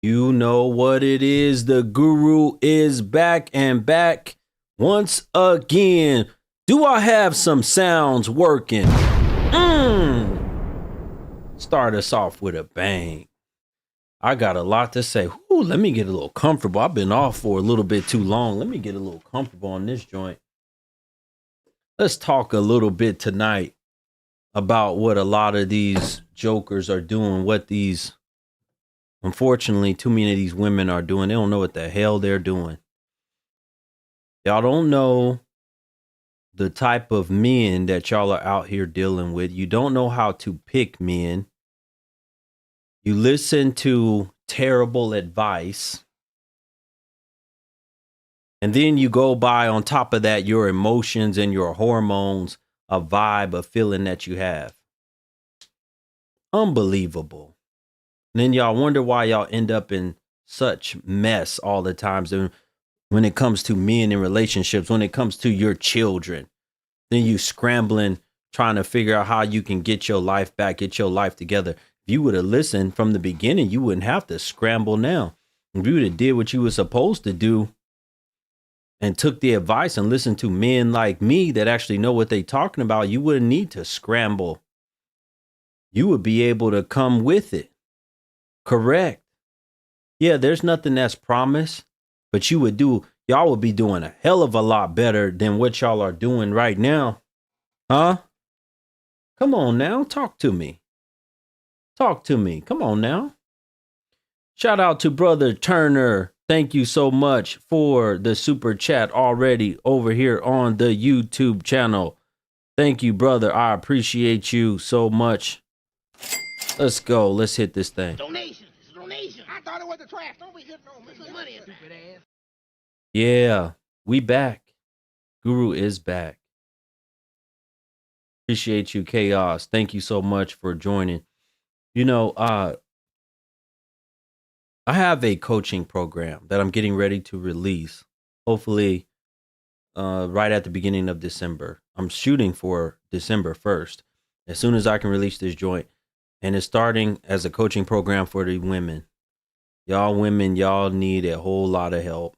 You know what it is. The guru is back and back once again. Do I have some sounds working? Start us off with a bang. I got a lot to say. Let me get a little comfortable. I've been off for a little bit too long. Let me get a little comfortable on this joint. Let's talk a little bit tonight about what a lot of these jokers are doing, what these, unfortunately, too many of these women are doing. They don't know what the hell they're doing. Y'all don't know the type of men that y'all are out here dealing with. You don't know how to pick men. You listen to terrible advice. And then you go by, on top of that, your emotions and your hormones, a vibe, a feeling that you have. Unbelievable. And then y'all wonder why y'all end up in such mess all the times. And when it comes to men in relationships, when it comes to your children, then you scrambling, trying to figure out how you can get your life back, get your life together. If you would have listened from the beginning, you wouldn't have to scramble now. If you would have did what you were supposed to do and took the advice and listened to men like me that actually know what they're talking about, you wouldn't need to scramble. You would be able to come with it. Correct. Yeah, there's nothing that's promised, but y'all would be doing a hell of a lot better than what y'all are doing right now. Huh? Come on now, talk to me. Talk to me. Come on now. Shout out to Brother Turner. Thank you so much for the super chat already over here on the YouTube channel. Thank you, brother. I appreciate you so much. Let's go. Let's hit this thing. Donation. It's a donation. I thought it was the trash. Don't be hitting on me. Put some money in, stupid ass. Yeah, we back. Guru is back. Appreciate you, Chaos. Thank you so much for joining. You know, I have a coaching program that I'm getting ready to release. Hopefully, right at the beginning of December. I'm shooting for December 1st. As soon as I can release this joint. And it's starting as a coaching program for the women. Y'all women, y'all need a whole lot of help.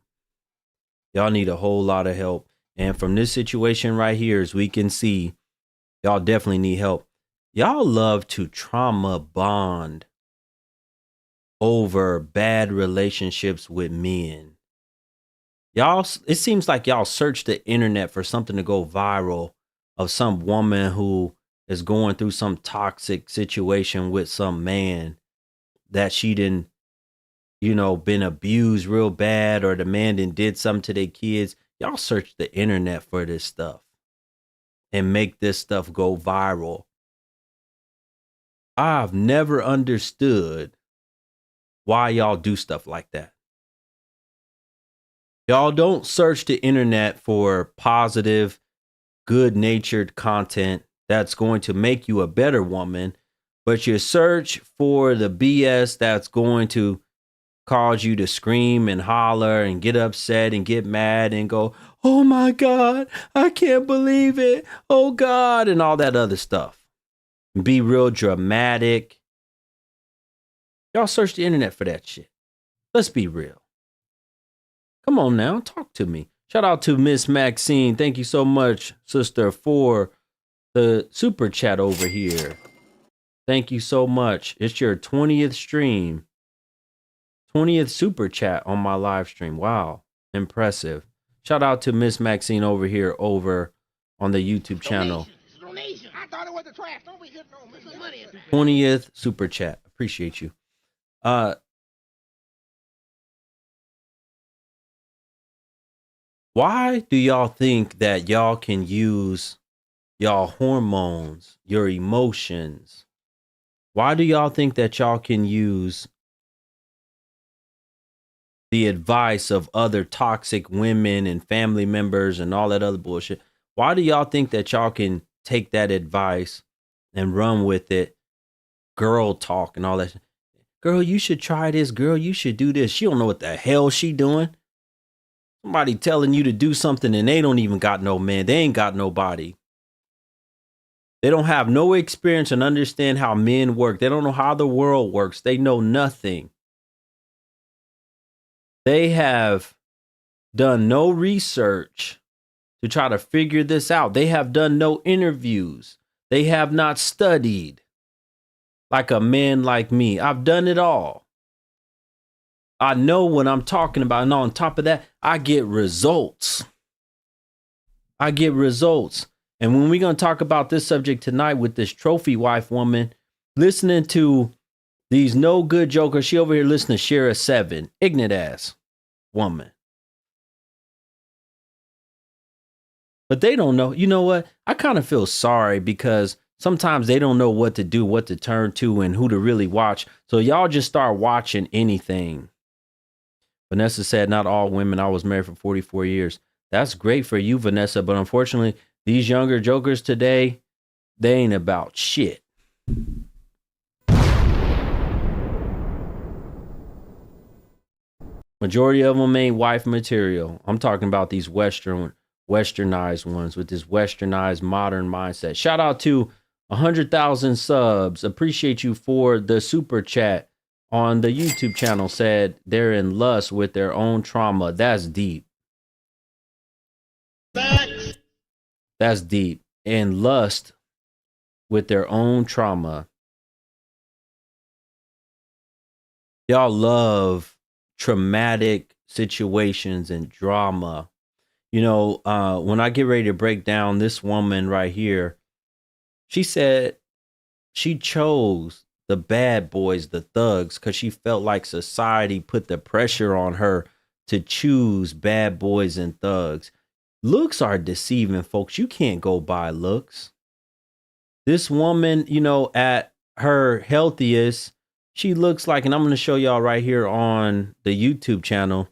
Y'all need a whole lot of help. And from this situation right here, as we can see, y'all definitely need help. Y'all love to trauma bond over bad relationships with men. It seems like y'all search the internet for something to go viral of some woman who is going through some toxic situation with some man that she didn't, been abused real bad, or the man did something to their kids. Y'all search the internet for this stuff and make this stuff go viral. I've never understood why y'all do stuff like that. Y'all don't search the internet for positive, good-natured content that's going to make you a better woman, but you search for the BS that's going to cause you to scream and holler and get upset and get mad and go, oh my God, I can't believe it. Oh God, and all that other stuff. Be real dramatic. Y'all search the internet for that shit. Let's be real. Come on now, talk to me. Shout out to Miss Maxine. Thank you so much, sister, for the super chat over here. Thank you so much. It's your 20th stream. 20th super chat on my live stream. Wow, impressive. Shout out to Miss Maxine over here over on the YouTube channel. It's a donation. I thought it was the trash. Don't be hitting on me. Put some money in, stupid ass. 20th super chat. Appreciate you. Why do y'all think that y'all can use y'all hormones, your emotions? Why do y'all think that y'all can use the advice of other toxic women and family members and all that other bullshit? Why do y'all think that y'all can take that advice and run with it? Girl talk and all that. Girl, you should try this. Girl, you should do this. She don't know what the hell she doing. Somebody telling you to do something and they don't even got no man. They ain't got nobody. They don't have no experience and understand how men work. They don't know how the world works. They know nothing. They have done no research to try to figure this out. They have done no interviews. They have not studied like a man like me. I've done it all. I know what I'm talking about. And on top of that, I get results. I get results. And when we're going to talk about this subject tonight with this trophy wife woman, listening to these no good jokers, she over here listening to Share a 7, ignorant ass woman. But they don't know. You know what? I kind of feel sorry because sometimes they don't know what to do, what to turn to, and who to really watch. So y'all just start watching anything. Vanessa said, not all women. I was married for 44 years. That's great for you, Vanessa. But unfortunately, these younger jokers today, they ain't about shit. Majority of them ain't wife material. I'm talking about these westernized ones with this westernized modern mindset. Shout out to 100,000 subs. Appreciate you for the super chat on the YouTube channel. Said they're in lust with their own trauma. That's deep. That's deep. In lust with their own trauma. Y'all love traumatic situations and drama. You know, when I get ready to break down this woman right here, she said she chose the bad boys, the thugs, because she felt like society put the pressure on her to choose bad boys and thugs. Looks are deceiving, folks. You can't go by looks. This woman, you know, at her healthiest, she looks like, and I'm going to show y'all right here on the YouTube channel.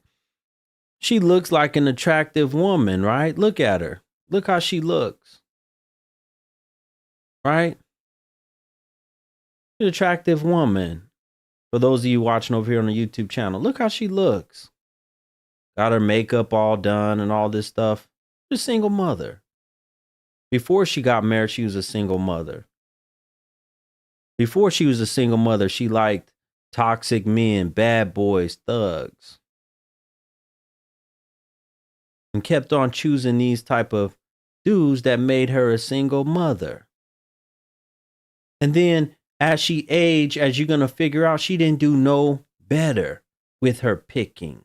She looks like an attractive woman, right? Look at her. Look how she looks. Right? An attractive woman. For those of you watching over here on the YouTube channel, look how she looks. Got her makeup all done and all this stuff. She's a single mother. Before she got married, she was a single mother. Before she was a single mother, she liked toxic men, bad boys, thugs. And kept on choosing these type of dudes that made her a single mother. And then as she aged, as you're going to figure out, she didn't do no better with her picking.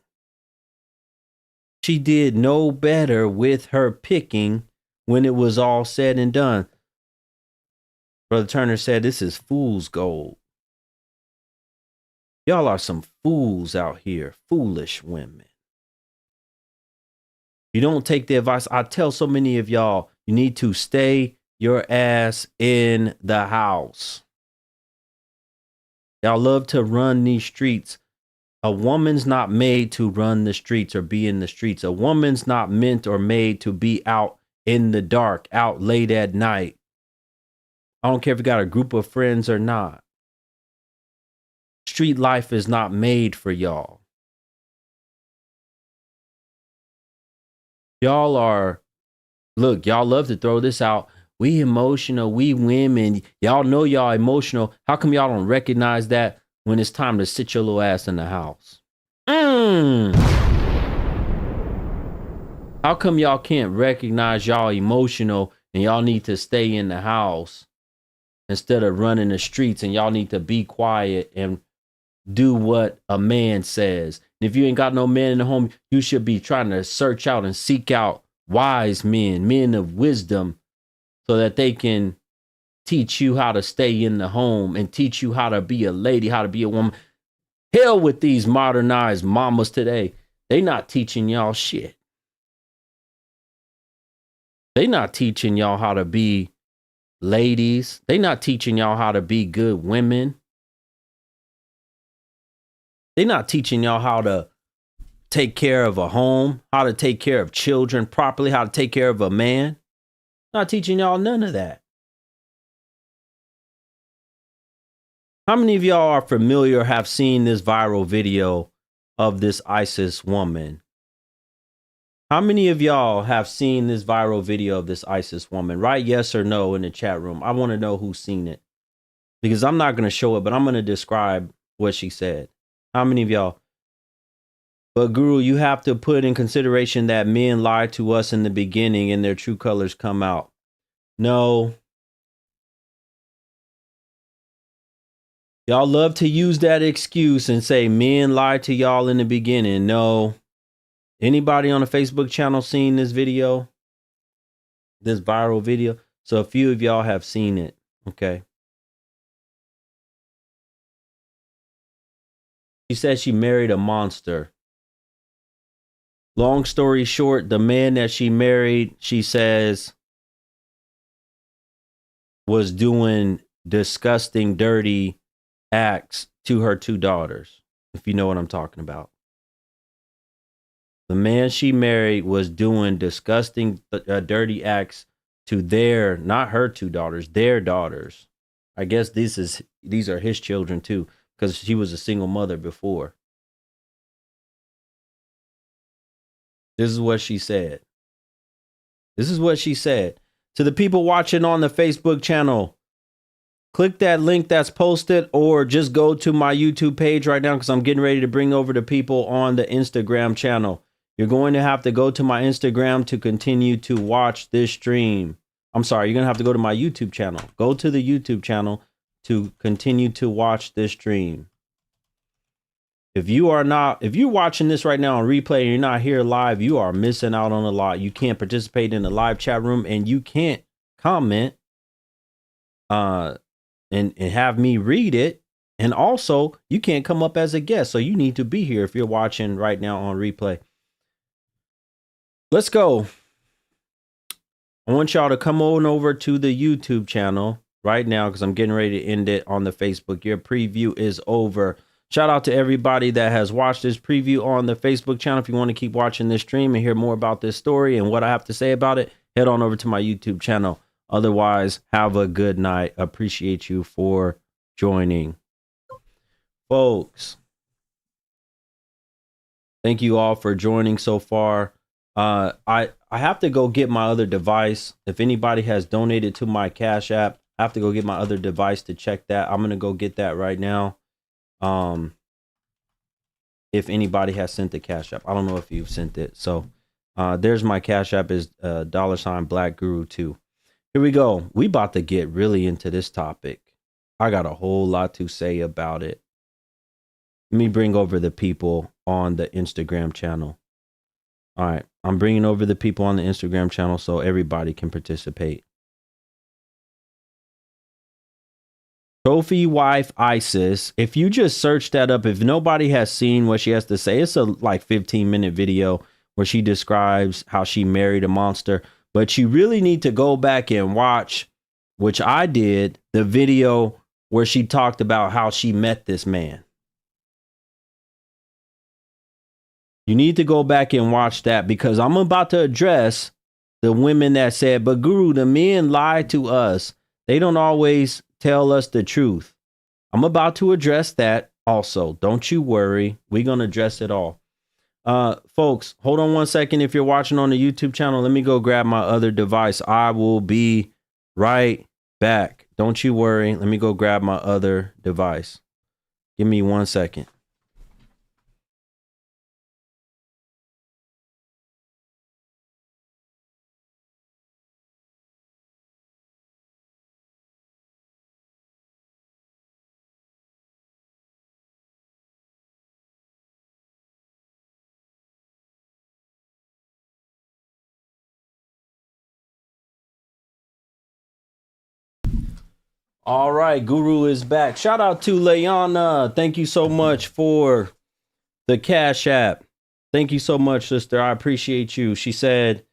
She did no better with her picking when it was all said and done. Brother Turner said, this is fool's gold. Y'all are some fools out here, foolish women. You don't take the advice. I tell so many of y'all, you need to stay your ass in the house. Y'all love to run these streets. A woman's not made to run the streets or be in the streets. A woman's not meant or made to be out in the dark, out late at night. I don't care if you got a group of friends or not. Street life is not made for y'all. Y'all are, look, y'all love to throw this out. We emotional, we women. Y'all know y'all emotional. How come y'all don't recognize that when it's time to sit your little ass in the house? How come y'all can't recognize y'all emotional and y'all need to stay in the house instead of running the streets, and y'all need to be quiet and do what a man says? And if you ain't got no man in the home, you should be trying to search out and seek out wise men, men of wisdom, so that they can teach you how to stay in the home and teach you how to be a lady, how to be a woman. Hell with these modernized mamas today. They not teaching y'all shit. They not teaching y'all how to be ladies. They not teaching y'all how to be good women. They not teaching y'all how to take care of a home, how to take care of children properly, how to take care of a man. Not teaching y'all none of that. How many of y'all are familiar or have seen this viral video of this ISIS woman? How many of y'all have seen this viral video of this ISIS woman? Write yes or no in the chat room. I want to know who's seen it. Because I'm not going to show it, but I'm going to describe what she said. How many of y'all? But Guru, you have to put in consideration that men lied to us in the beginning and their true colors come out. No. Y'all love to use that excuse and say men lied to y'all in the beginning. No. Anybody on the Facebook channel seen this video? This viral video? So a few of y'all have seen it. Okay. She said she married a monster. Long story short, the man that she married, she says, was doing disgusting, dirty acts to her two daughters, if you know what I'm talking about. The man she married was doing disgusting, dirty acts to their, not her two daughters, their daughters. I guess these are his children too, because she was a single mother before. This is what she said. This is what she said. To the people watching on the Facebook channel, click that link that's posted or just go to my YouTube page right now because I'm getting ready to bring over the people on the Instagram channel. You're going to have to go to my Instagram to continue to watch this stream. I'm sorry, you're going to have to go to my YouTube channel. Go to the YouTube channel to continue to watch this stream. If you're watching this right now on replay and you're not here live, you are missing out on a lot. You can't participate in the live chat room and you can't comment and have me read it. And also, you can't come up as a guest. So you need to be here if you're watching right now on replay. Let's go. I want y'all to come on over to the YouTube channel right now because I'm getting ready to end it on the Facebook. Your preview is over. Shout out to everybody that has watched this preview on the Facebook channel. If you want to keep watching this stream and hear more about this story and what I have to say about it, head on over to my YouTube channel. Otherwise, have a good night. Appreciate you for joining. Folks, thank you all for joining so far. I have to go get my other device. If anybody has donated to my Cash App, I have to go get my other device to check that. I'm going to go get that right now. If anybody has sent the Cash App, I don't know if you've sent it. So there's my Cash App is $BLKGURU2. Here we go. We about to get really into this topic. I got a whole lot to say about it. Let me bring over the people on the Instagram channel. All right. I'm bringing over the people on the Instagram channel so everybody can participate. Trophy wife ISIS. If you just search that up, if nobody has seen what she has to say, it's a like 15-minute video where she describes how she married a monster. But you really need to go back and watch, which I did, the video where she talked about how she met this man. You need to go back and watch that because I'm about to address the women that said, but Guru, the men lie to us. They don't always tell us the truth. I'm about to address that also. Don't you worry. We're going to address it all. Folks, hold on one second. If you're watching on the YouTube channel, let me go grab my other device. I will be right back. Don't you worry. Let me go grab my other device. Give me 1 second. All right, Guru is back. Shout out to Layana. Thank you so much for the Cash App. Thank you so much, sister. I appreciate you. She said,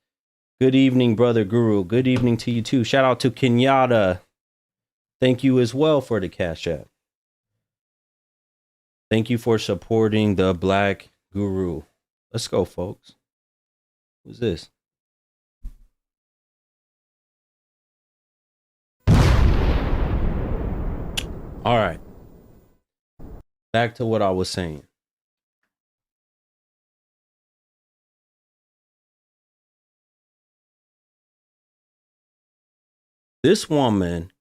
good evening, brother Guru. Good evening to you too. Shout out to Kenyatta. Thank you as well for the Cash App. Thank you for supporting the Black Guru. Let's go, folks. Who's this? All right. Back to what I was saying. This woman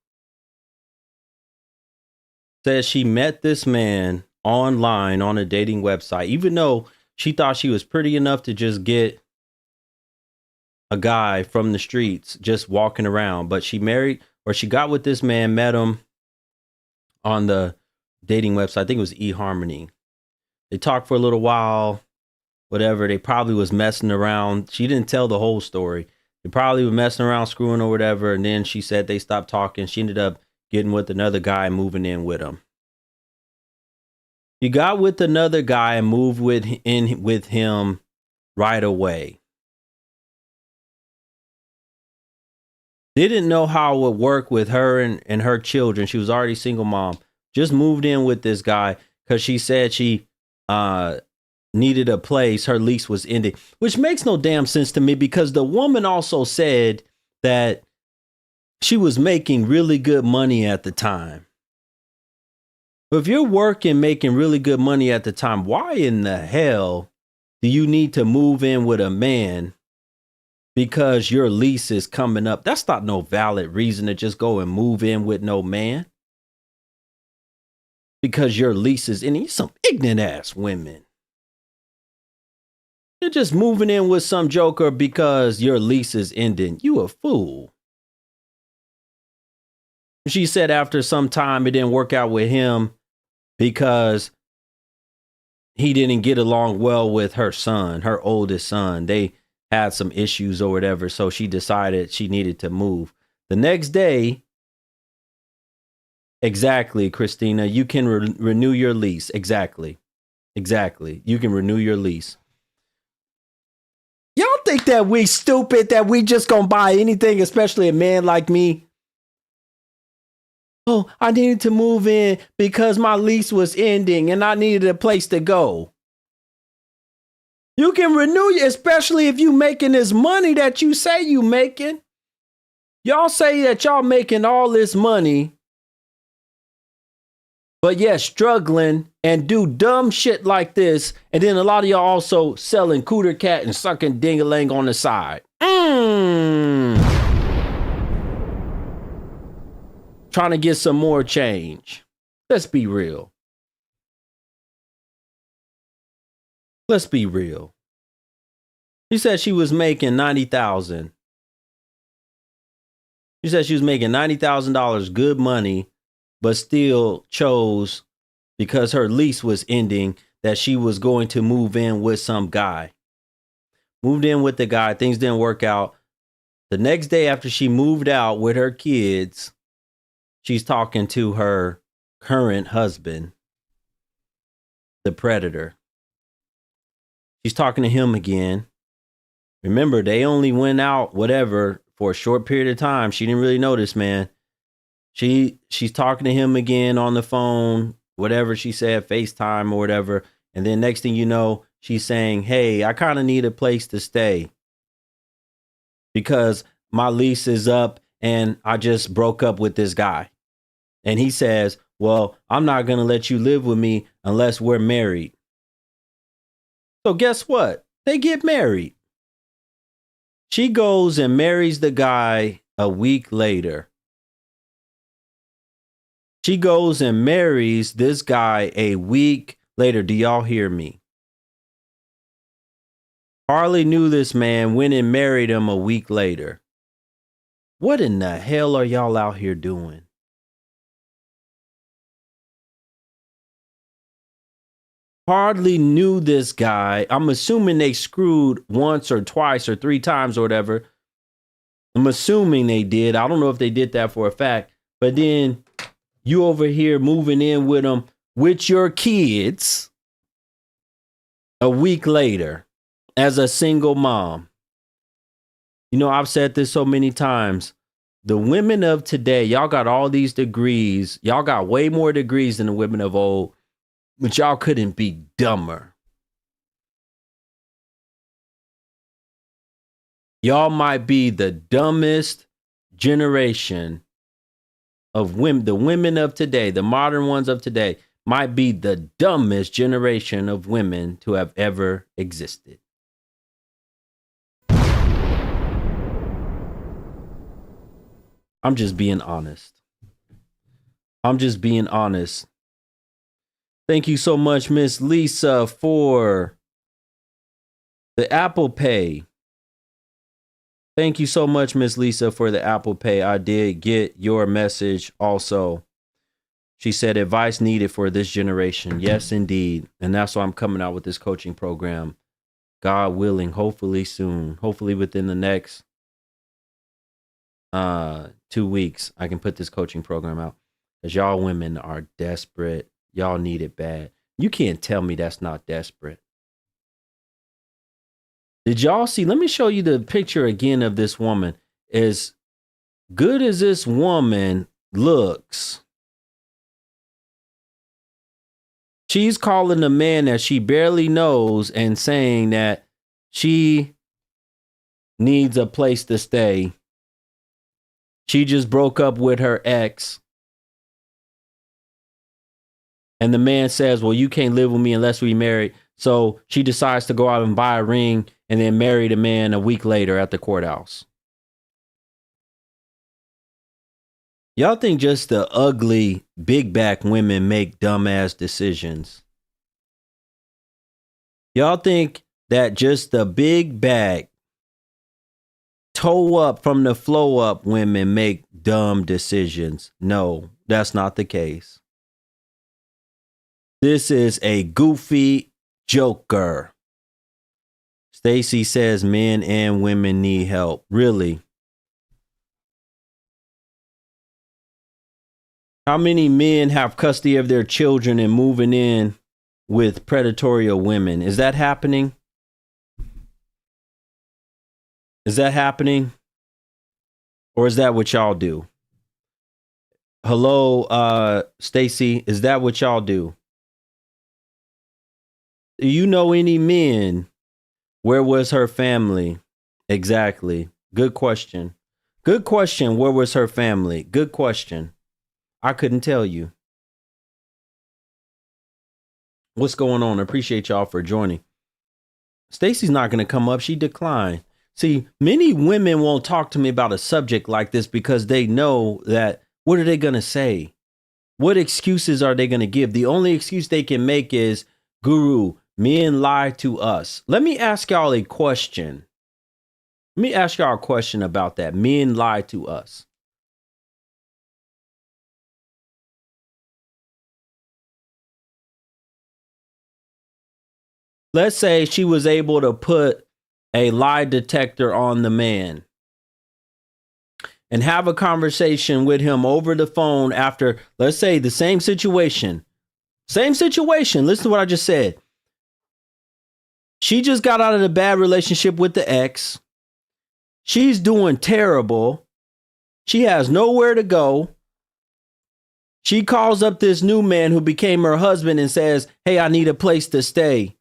says she met this man online on a dating website, even though she thought she was pretty enough to just get a guy from the streets just walking around. But she married, or she got with this man, met him on the dating website. I think it was eHarmony. They talked for a little while, whatever. They probably was messing around. She didn't tell the whole story. They probably were messing around, screwing or whatever. And then she said they stopped talking. She ended up getting with another guy and moving in with him. You got with another guy and moved in with him right away. Didn't know how it would work with her and her children. She was already a single mom. Just moved in with this guy because she said she needed a place. Her lease was ending, which makes no damn sense to me because the woman also said that she was making really good money at the time. But if you're working, making really good money at the time, why in the hell do you need to move in with a man because your lease is coming up? That's not no valid reason to just go and move in with no man. Because your lease is ending. Some ignorant ass women. You're just moving in with some joker because your lease is ending. You a fool. She said after some time it didn't work out with him because he didn't get along well with her son, her oldest son. They had some issues or whatever, so she decided she needed to move. The next day, exactly, Christina, you can renew your lease. Exactly. You can renew your lease. Y'all think that we stupid, that we just gonna buy anything, especially a man like me? Oh, I needed to move in because my lease was ending and I needed a place to go. You can renew, especially if you making this money that you say you making. Y'all say that y'all making all this money, but yet struggling and do dumb shit like this. And then a lot of y'all also selling cooter cat and sucking ding-a-ling on the side. Trying to get some more change. Let's be real. Let's be real. She said she was making $90,000. She said she was making $90,000 good money, but still chose, because her lease was ending, that she was going to move in with some guy. Moved in with the guy. Things didn't work out. The next day after she moved out with her kids, she's talking to her current husband, the predator. She's talking to him again. Remember, they only went out, whatever, for a short period of time. She didn't really know this man. She's talking to him again on the phone, whatever she said, FaceTime or whatever. And then next thing you know, she's saying, hey, I kind of need a place to stay because my lease is up and I just broke up with this guy. And he says, well, I'm not going to let you live with me unless we're married. So guess what? They get married. She goes and marries the guy a week later. She goes and marries this guy a week later. Do y'all hear me? Hardly knew this man, went and married him a week later. What in the hell are y'all out here doing? Hardly knew this guy. I'm assuming they screwed once or twice or three times or whatever. I'm assuming they did. I don't know if they did that for a fact. But then you over here moving in with them with your kids a week later as a single mom. You know, I've said this so many times. The women of today, y'all got all these degrees. Y'all got way more degrees than the women of old. But y'all couldn't be dumber. Y'all might be the dumbest generation of women. The women of today, the modern ones of today, might be the dumbest generation of women to have ever existed. I'm just being honest. Thank you so much, Miss Lisa, for The Apple Pay. Thank you so much, Miss Lisa, for the Apple Pay. I did get your message also. She said advice needed for this generation. Yes, indeed. And that's why I'm coming out with this coaching program. God willing, hopefully soon. Hopefully within the next 2 weeks, I can put this coaching program out. Because y'all women are desperate. Y'all need it bad. You can't tell me that's not desperate. Did y'all see? Let me show you the picture again of this woman. As good as this woman looks, she's calling a man that she barely knows and saying that she needs a place to stay. She just broke up with her ex. And the man says, well, you can't live with me unless we marry. So she decides to go out and buy a ring and then marry the man a week later at the courthouse. Y'all think just the ugly, big back women make dumbass decisions? Y'all think that just the big back, toe up from the flow up women make dumb decisions? No, that's not the case. This is a goofy joker. Stacy says men and women need help. Really? How many men have custody of their children and moving in with predatory women? Is that happening? Is that happening? Or is that what y'all do? Hello, Stacy, is that what y'all do? Do you know any men? Where was her family? Exactly. Good question. Good question. Where was her family? Good question. I couldn't tell you. What's going on? I appreciate y'all for joining. Stacy's not going to come up. She declined. See, many women won't talk to me about a subject like this because they know that what are they going to say? What excuses are they going to give? The only excuse they can make is, Guru, men lie to us. Let me ask y'all a question. Let me ask y'all a question about that. Men lie to us. Let's say she was able to put a lie detector on the man and have a conversation with him over the phone after, let's say, the same situation. Same situation. Listen to what I just said. She just got out of the bad relationship with the ex. She's doing terrible. She has nowhere to go. She calls up this new man who became her husband and says, hey, I need a place to stay.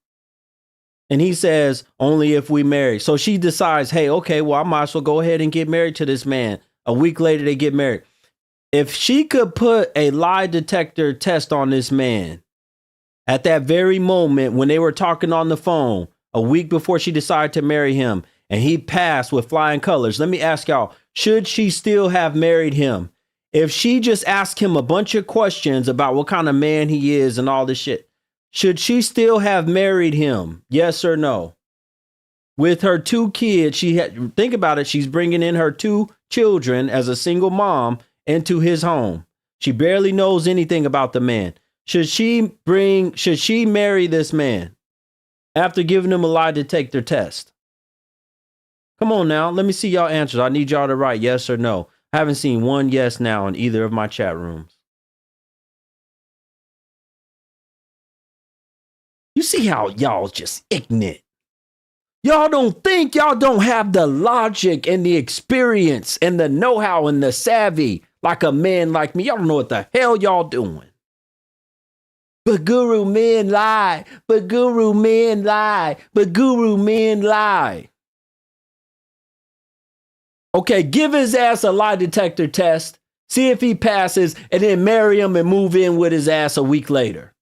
And he says, only if we marry. So she decides, hey, okay, well, I might as well go ahead and get married to this man. A week later, they get married. If she could put a lie detector test on this man at that very moment when they were talking on the phone, a week before she decided to marry him, and he passed with flying colors, let me ask y'all, should she still have married him? If she just asked him a bunch of questions about what kind of man he is and all this shit, should she still have married him? Yes or no? With her 2 kids, think about it. She's bringing in her 2 children as a single mom into his home. She barely knows anything about the man. Should she marry this man after giving him a lie detector test? Come on now. Let me see y'all answers. I need y'all to write yes or no. I haven't seen one yes now in either of my chat rooms. You see how y'all just ignorant. Y'all don't think, y'all don't have the logic and the experience and the know-how and the savvy like a man like me. Y'all don't know what the hell y'all doing. But Guru, men lie. But Guru, men lie. But Guru, men lie. Okay, give his ass a lie detector test. See if he passes and then marry him and move in with his ass a week later.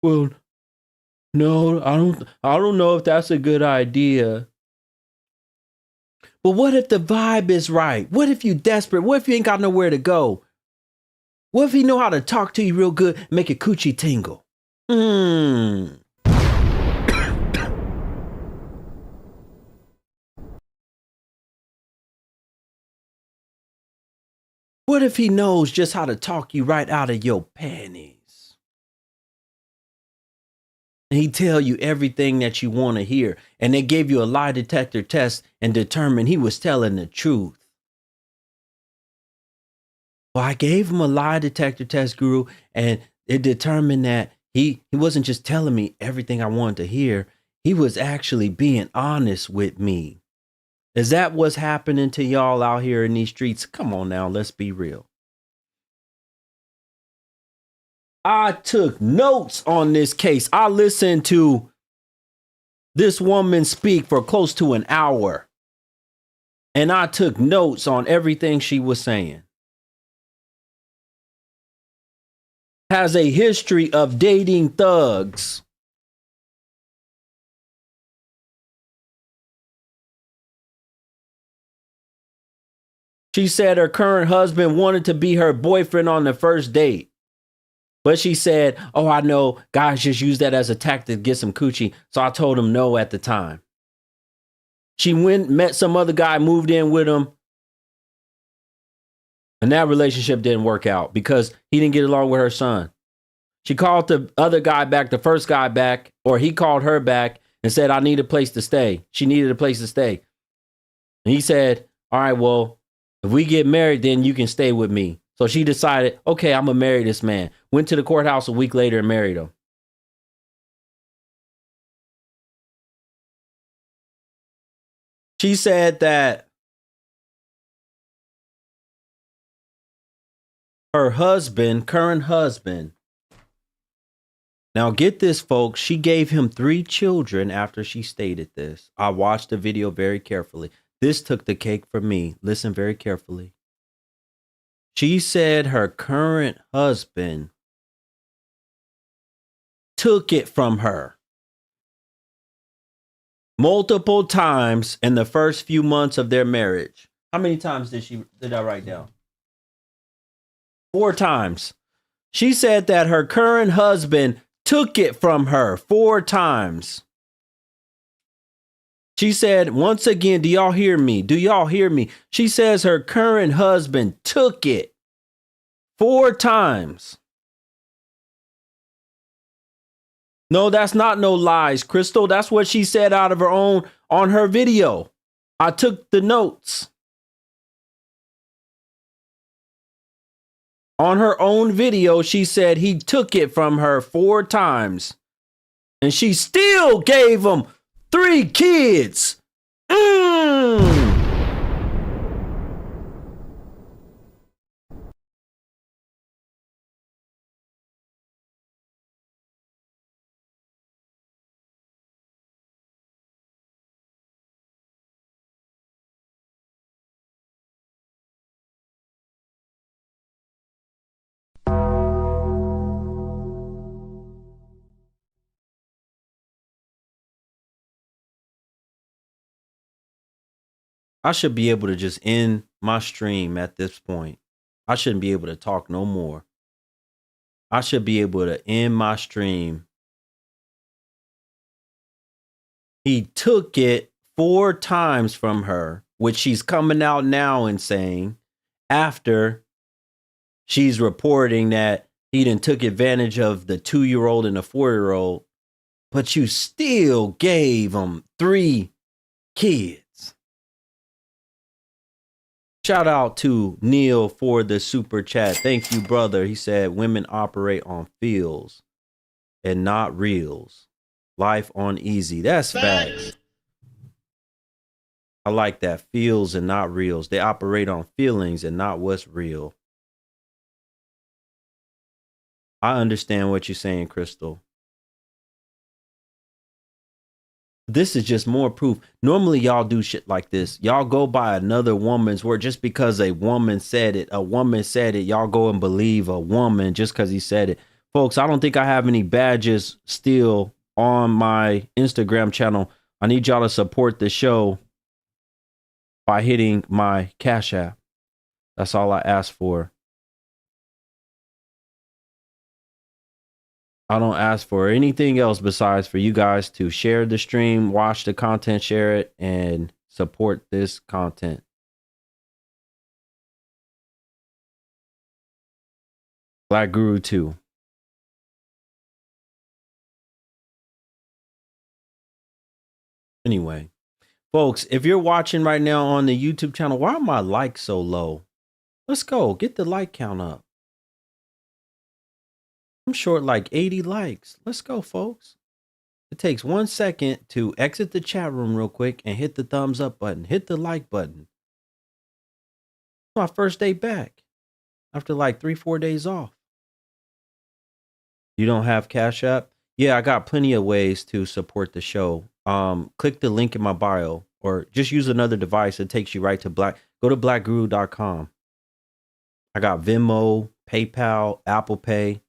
Well, no, I don't know if that's a good idea. But what if the vibe is right? What if you desperate? What if you ain't got nowhere to go? What if he know how to talk to you real good, make your coochie tingle? Mm. What if he knows just how to talk you right out of your panties? And he tell you everything that you want to hear. And they gave you a lie detector test and determined he was telling the truth. Well, I gave him a lie detector test, Guru, and it determined that he wasn't just telling me everything I wanted to hear. He was actually being honest with me. Is that what's happening to y'all out here in these streets? Come on now, let's be real. I took notes on this case. I listened to this woman speak for close to an hour, and I took notes on everything she was saying. Has a history of dating thugs. She said her current husband wanted to be her boyfriend on the first date. But she said, oh, I know guys just use that as a tactic to get some coochie. So I told him no at the time. She went, met some other guy, moved in with him. And that relationship didn't work out because he didn't get along with her son. She called the other guy back, the first guy back, or he called her back and said, I need a place to stay. She needed a place to stay. And he said, all right, well, if we get married, then you can stay with me. So she decided, okay, I'm going to marry this man. Went to the courthouse a week later and married him. She said that her husband, current husband, now get this, folks, she gave him 3 children after she stated this. I watched the video very carefully. This took the cake for me. Listen very carefully. She said her current husband took it from her multiple times in the first few months of their marriage. How many times did I write down? 4 times. She said that her current husband took it from her 4 times. She said, once again, do y'all hear me? Do y'all hear me? She says her current husband took it 4 times. No, that's not no lies, Crystal. That's what she said out of her own on her video. I took the notes. On her own video, she said he took it from her 4 times. And she still gave him 3 kids. I should be able to just end my stream at this point. I shouldn't be able to talk no more. I should be able to end my stream. He took it 4 times from her, which she's coming out now and saying after she's reporting that he done took advantage of the 2-year-old and the 4-year-old, but you still gave him 3 kids. Shout out to Neil for the super chat. Thank you, brother. He said women operate on feels and not reels. Life on easy. That's facts. I like that. Feels and not reels. They operate on feelings and not what's real. I understand what you're saying, Crystal. This is just more proof. Normally, y'all do shit like this. Y'all go by another woman's word just because a woman said it. A woman said it. Y'all go and believe a woman just because he said it. Folks, I don't think I have any badges still on my Instagram channel. I need y'all to support the show by hitting my Cash App. That's all I ask for. I don't ask for anything else besides for you guys to share the stream, watch the content, share it, and support this content. Black Guru 2. Anyway, folks, if you're watching right now on the YouTube channel, why are my likes so low? Let's go. Get the like count up. I'm short like 80 likes. Let's go, folks. It takes 1 second to exit the chat room real quick and hit the thumbs up button. Hit the like button. My first day back after like 3-4 days off. You don't have Cash App? Yeah, I got plenty of ways to support the show. Click the link in my bio or just use another device. It takes you right to go to blackguru.com. I got Venmo, PayPal, Apple Pay.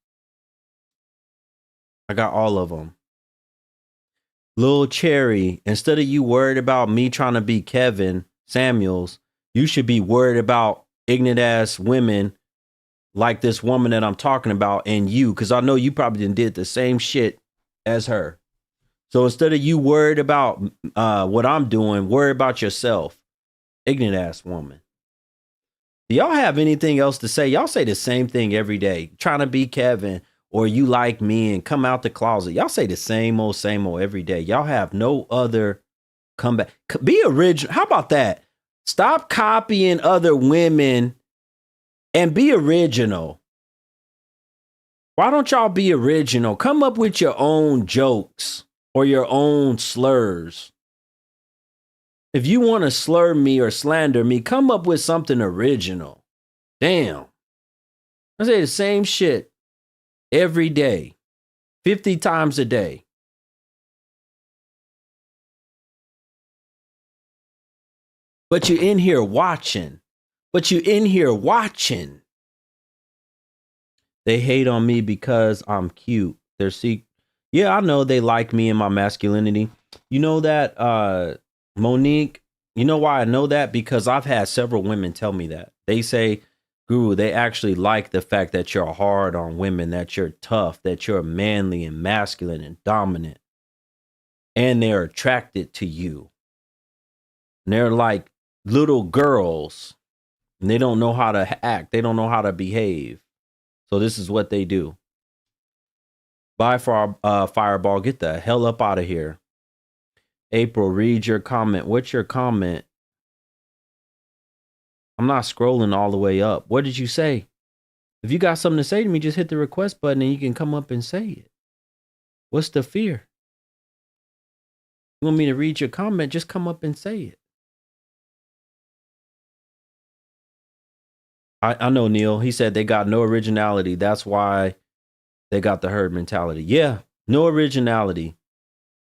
I got all of them. Lil Cherry, instead of you worried about me trying to be Kevin Samuels, you should be worried about ignorant ass women like this woman that I'm talking about and you, because I know you probably did the same shit as her. So instead of you worried about what I'm doing, worry about yourself. Ignorant ass woman. Do y'all have anything else to say? Y'all say the same thing every day. Trying to be Kevin or you like me and come out the closet. Y'all say the same old every day. Y'all have no other comeback. Be original. How about that? Stop copying other women and be original. Why don't y'all be original? Come up with your own jokes or your own slurs. If you want to slur me or slander me, come up with something original. Damn. I say the same shit every day, 50 times a day. But you're in here watching. They hate on me because I'm cute. Yeah, I know they like me and my masculinity. You know that, Monique? You know why I know that? Because I've had several women tell me that. They say, Guru, they actually like the fact that you're hard on women, that you're tough, that you're manly and masculine and dominant. And they're attracted to you. And they're like little girls. And they don't know how to act. They don't know how to behave. So this is what they do. Bye for Fireball. Get the hell up out of here. April, read your comment. What's your comment? I'm not scrolling all the way up. What did you say? If you got something to say to me, just hit the request button and you can come up and say it. What's the fear? You want me to read your comment? Just come up and say it. I know, Neil. He said they got no originality. That's why they got the herd mentality. Yeah, no originality.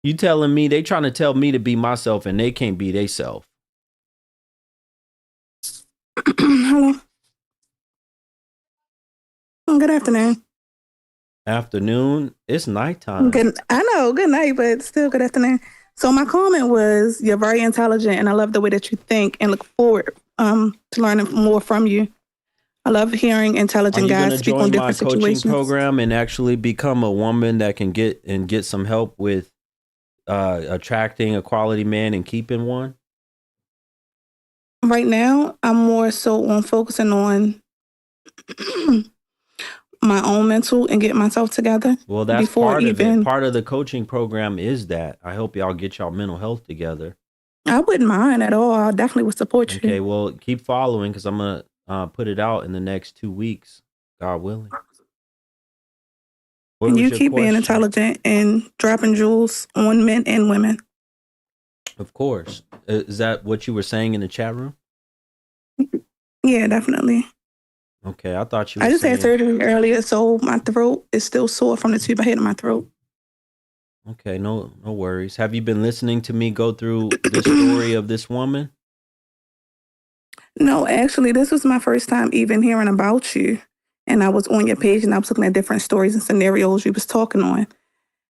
You telling me they trying to tell me to be myself and they can't be theyself. Hello. Good afternoon. Afternoon. It's nighttime. I know. Good night, but still good afternoon. So my comment was, you're very intelligent, and I love the way that you think, and look forward to learning more from you. I love hearing intelligent guys speak on different situations. Are you going to join my coaching program and actually become a woman that can get some help with attracting a quality man and keeping one? Right now, I'm more so on focusing on my own mental and get myself together. Well, that's part of it. Part of the coaching program is that. I hope y'all get y'all mental health together. I wouldn't mind at all. I definitely would support you. Okay, well, keep following because I'm going to put it out in the next 2 weeks, God willing. And you keep being intelligent and dropping jewels on men and women. Of course. Is that what you were saying in the chat room? Yeah, definitely. Okay, I thought you were I just had surgery earlier, so my throat is still sore from the tube I had in my throat. Okay, no worries. Have you been listening to me go through the story of this woman? No, actually, this was my first time even hearing about you. And I was on your page and I was looking at different stories and scenarios you was talking on.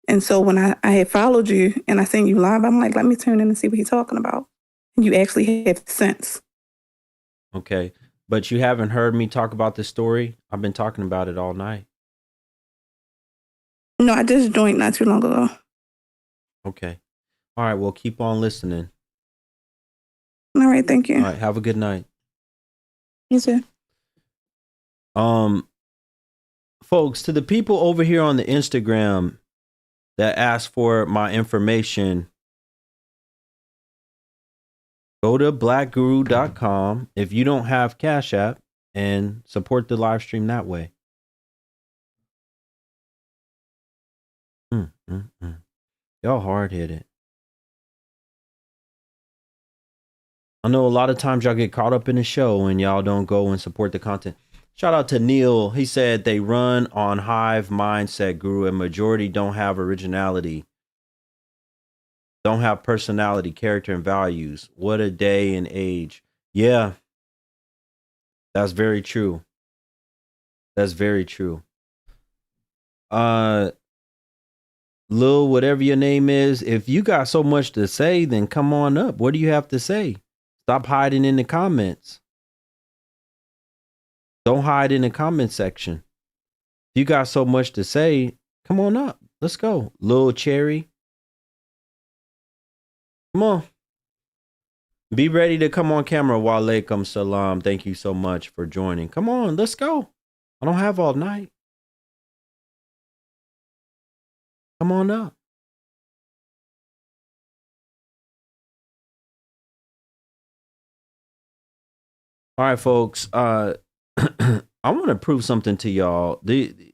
And so when I had followed you and I seen you live, I'm like, let me tune in and see what he's talking about. And you actually have sense. Okay. But you haven't heard me talk about this story? I've been talking about it all night. No, I just joined not too long ago. Okay. All right. Well, keep on listening. All right, thank you. All right. Have a good night. You too. Folks, to the people over here on the Instagram that ask for my information, go to blackguru.com if you don't have Cash App and support the live stream that way. Y'all hard-headed. I know a lot of times y'all get caught up in the show and y'all don't go and support the content. Shout out to Neil. He said they run on hive mindset, Guru, and majority don't have originality, don't have personality, character, and values. What a day and age. Yeah, that's very true. That's very true. Lil, whatever your name is, if you got so much to say, then come on up. What do you have to say? Stop hiding in the comments. Don't hide in the comment section. If you got so much to say, come on up. Let's go. Lil Cherry. Come on. Be ready to come on camera. Walaikum salam. Thank you so much for joining. Come on, let's go. I don't have all night. Come on up. All right, folks. I want to prove something to y'all. You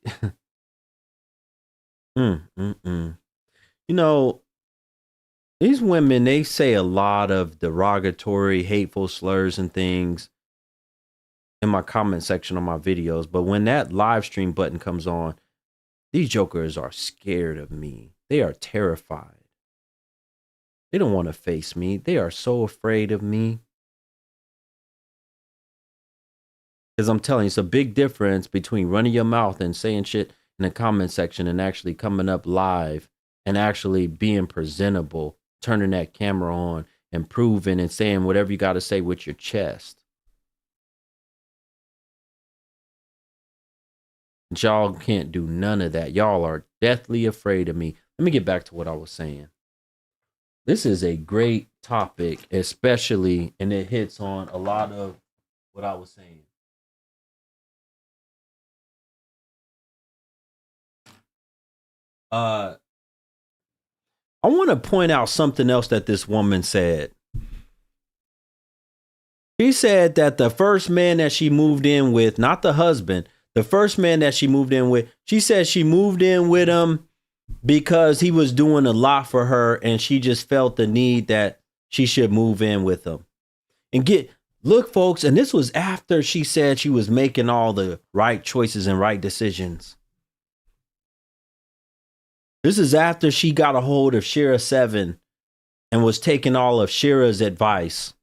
know, these women, they say a lot of derogatory, hateful slurs and things in my comment section on my videos. But when that live stream button comes on, these jokers are scared of me. They are terrified. They don't want to face me. They are so afraid of me. Because I'm telling you, it's a big difference between running your mouth and saying shit in the comment section and actually coming up live and actually being presentable, turning that camera on and proving and saying whatever you got to say with your chest. Y'all can't do none of that. Y'all are deathly afraid of me. Let me get back to what I was saying. This is a great topic, especially, and it hits on a lot of what I was saying. I want to point out something else that this woman said. She said that the first man that she moved in with, not the husband, the first man that she moved in with, she said she moved in with him because he was doing a lot for her and she just felt the need that she should move in with him. And look, folks, and this was after she said she was making all the right choices and right decisions. This is after she got a hold of Shira 7 and was taking all of Shira's advice.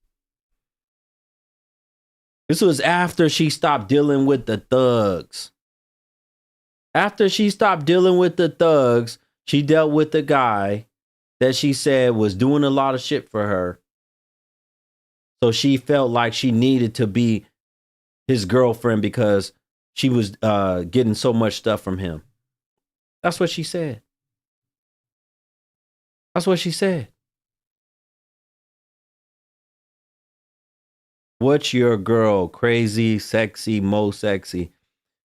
This was after she stopped dealing with the thugs. After she stopped dealing with the thugs, she dealt with the guy that she said was doing a lot of shit for her. So she felt like she needed to be his girlfriend because she was getting so much stuff from him. That's what she said. That's what she said. What's your girl? Crazy, sexy, most sexy.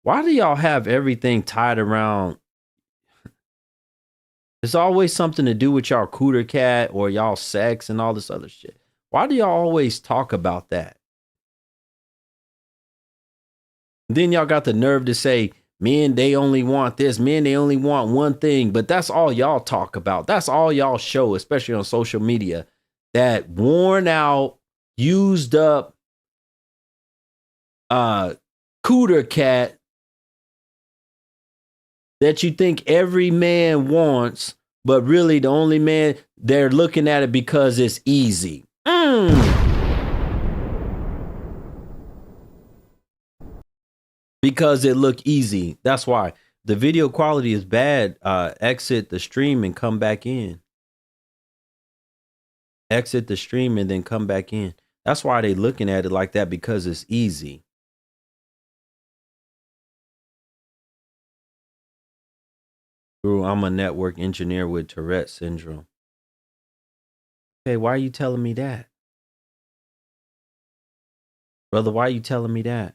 Why do y'all have everything tied around? There's always something to do with y'all cooter cat or y'all sex and all this other shit. Why do y'all always talk about that? Then y'all got the nerve to say, men, they only want this. Men, they only want one thing. But that's all y'all talk about. That's all y'all show, especially on social media. That worn out, used up cooter cat that you think every man wants, but really the only man, they're looking at it because it's easy. Because it look easy. That's why. The video quality is bad. Exit the stream and come back in. Exit the stream and then come back in. That's why they looking at it like that, because it's easy. Guru, I'm a network engineer with Tourette syndrome. Hey, why are you telling me that? Brother, why are you telling me that?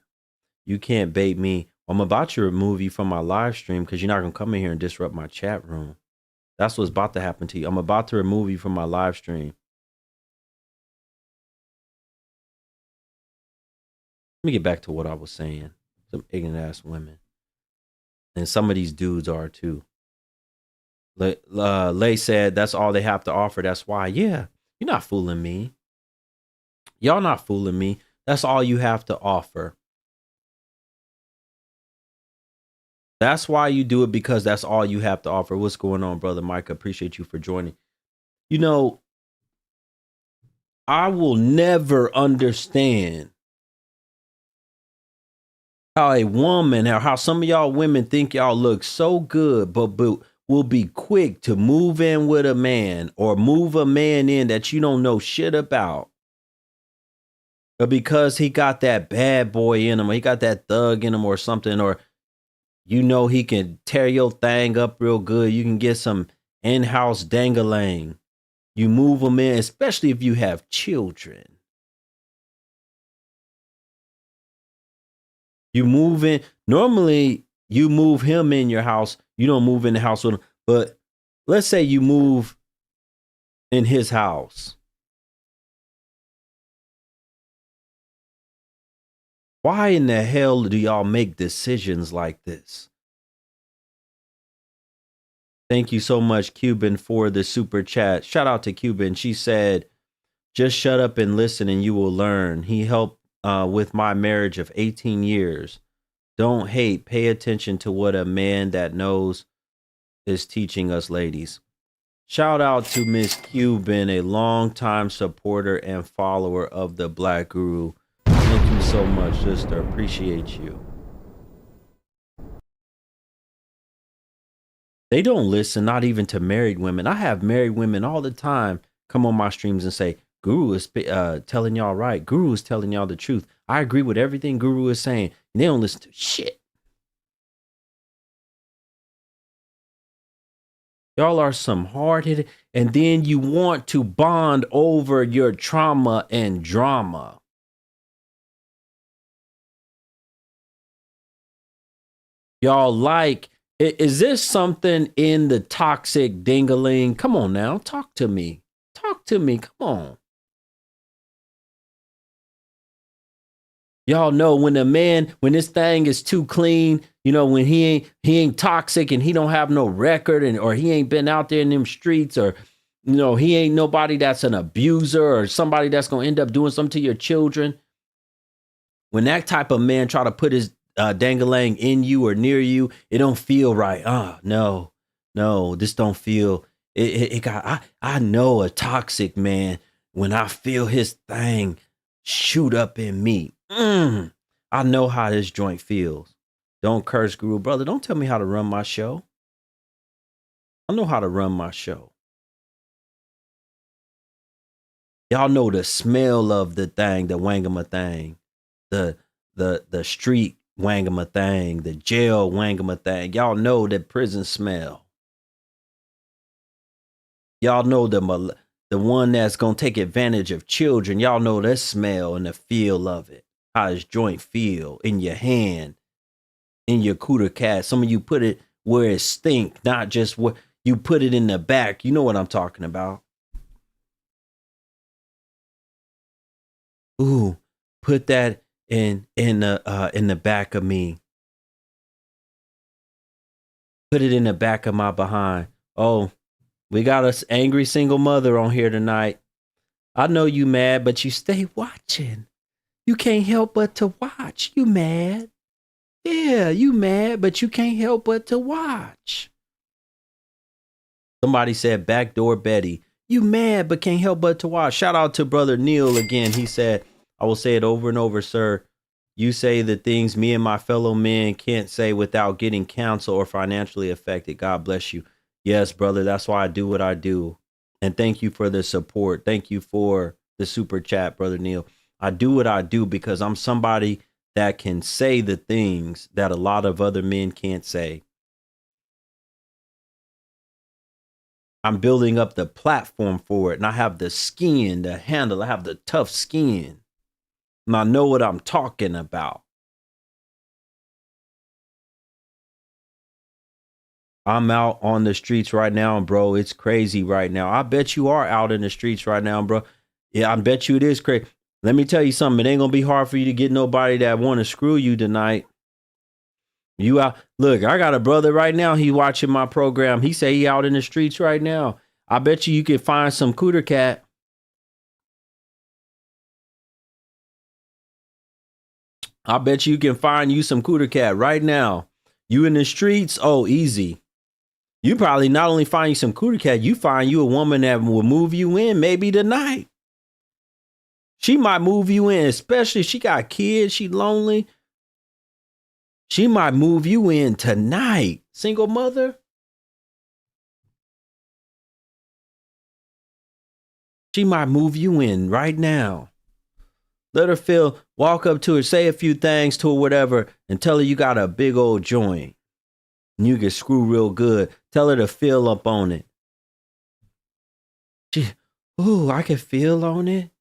You can't bait me. I'm about to remove you from my live stream because you're not going to come in here and disrupt my chat room. That's what's about to happen to you. I'm about to remove you from my live stream. Let me get back to what I was saying. Some ignorant ass women. And some of these dudes are too. Lay said that's all they have to offer. That's why. Yeah, you're not fooling me. Y'all not fooling me. That's all you have to offer. That's why you do it, because that's all you have to offer. What's going on, brother Mike? Appreciate you for joining. You know, I will never understand how a woman, how some of y'all women think y'all look so good, but will be quick to move in with a man or move a man in that you don't know shit about. But because he got that bad boy in him, or he got that thug in him or something, or you know he can tear your thing up real good. You can get some in-house dangalang. You move them in, especially if you have children. You move in. Normally, you move him in your house. You don't move in the house with him. But let's say you move in his house. Why in the hell do y'all make decisions like this? Thank you so much, Cuban, for the super chat. Shout out to Cuban. She said, just shut up and listen and you will learn. He helped with my marriage of 18 years. Don't hate. Pay attention to what a man that knows is teaching us, ladies. Shout out to Miss Cuban, a longtime supporter and follower of the Black Guru. Thank you so much, sister. Appreciate you. They don't listen, not even to married women. I have married women all the time come on my streams and say, Guru is telling y'all right. Guru is telling y'all the truth. I agree with everything Guru is saying. And they don't listen to shit. Y'all are some hard-headed. And then you want to bond over your trauma and drama. Y'all like, is this something in the toxic dingaling? Come on now, talk to me. Talk to me, come on. Y'all know when a man, when this thing is too clean, you know, when he ain't toxic and he don't have no record, and or he ain't been out there in them streets, or you know, he ain't nobody that's an abuser or somebody that's gonna end up doing something to your children. When that type of man try to put his dangalang in you or near you, it don't feel right. No, this don't feel. It got. I know a toxic man when I feel his thing shoot up in me. I know how this joint feels. Don't curse, Guru. Brother, don't tell me how to run my show. I know how to run my show. Y'all know the smell of the thing, the wangama thing, the street wangama thing, the jail wangama thing. Y'all know the prison smell. Y'all know the one that's gonna take advantage of children. Y'all know that smell and the feel of it. How his joint feel in your hand, in your cooter cat. Some of you put it where it stink, not just where you put it in the back. You know what I'm talking about. Ooh, put that in the back of me. Put it in the back of my behind. Oh, we got an angry single mother on here tonight. I know you mad, but you stay watching. You can't help but to watch. You mad. Yeah, you mad, but you can't help but to watch. Somebody said backdoor Betty. You mad, but can't help but to watch. Shout out to brother Neil again. He said, I will say it over and over, sir. You say the things me and my fellow men can't say without getting counsel or financially affected. God bless you. Yes, brother. That's why I do what I do. And thank you for the support. Thank you for the super chat, brother Neil. I do what I do because I'm somebody that can say the things that a lot of other men can't say. I'm building up the platform for it, and I have the skin to handle. I have the tough skin, and I know what I'm talking about. I'm out on the streets right now, bro. It's crazy right now. I bet you are out in the streets right now, bro. Yeah, I bet you it is crazy. Let me tell you something. It ain't gonna be hard for you to get nobody that want to screw you tonight. You out. Look, I got a brother right now. He watching my program. He say he out in the streets right now. I bet you can find some cooter cat. I bet you can find you some cooter cat right now. You in the streets? Oh, easy. You probably not only find you some cooter cat, you find you a woman that will move you in maybe tonight. She might move you in, especially if she got kids, she lonely. She might move you in tonight. Single mother. She might move you in right now. Let her feel, walk up to her, say a few things to her, whatever, and tell her you got a big old joint. And you can screw real good. Tell her to feel up on it. I can feel on it.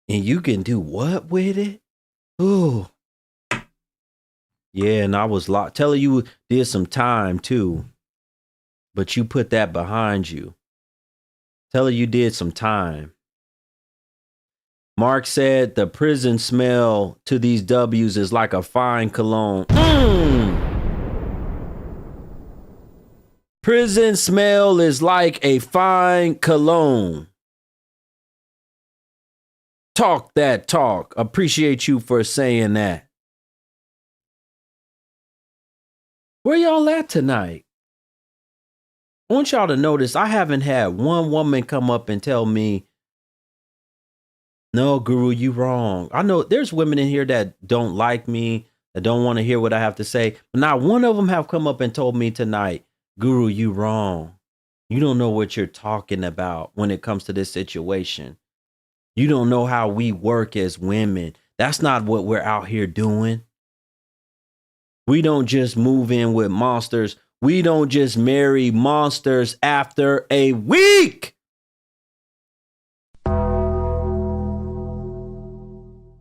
And you can do what with it? Ooh. Yeah, and I was locked. Tell her you did some time too. But you put that behind you. Tell her you did some time. Mark said the prison smell to these W's is like a fine cologne. Prison smell is like a fine cologne. Talk that talk. Appreciate you for saying that. Where y'all at tonight? I want y'all to notice I haven't had one woman come up and tell me, no, Guru, you wrong. I know there's women in here that don't like me, that don't want to hear what I have to say. But not one of them have come up and told me tonight, Guru, you wrong. You don't know what you're talking about when it comes to this situation. You don't know how we work as women. That's not what we're out here doing. We don't just move in with monsters. We don't just marry monsters after a week.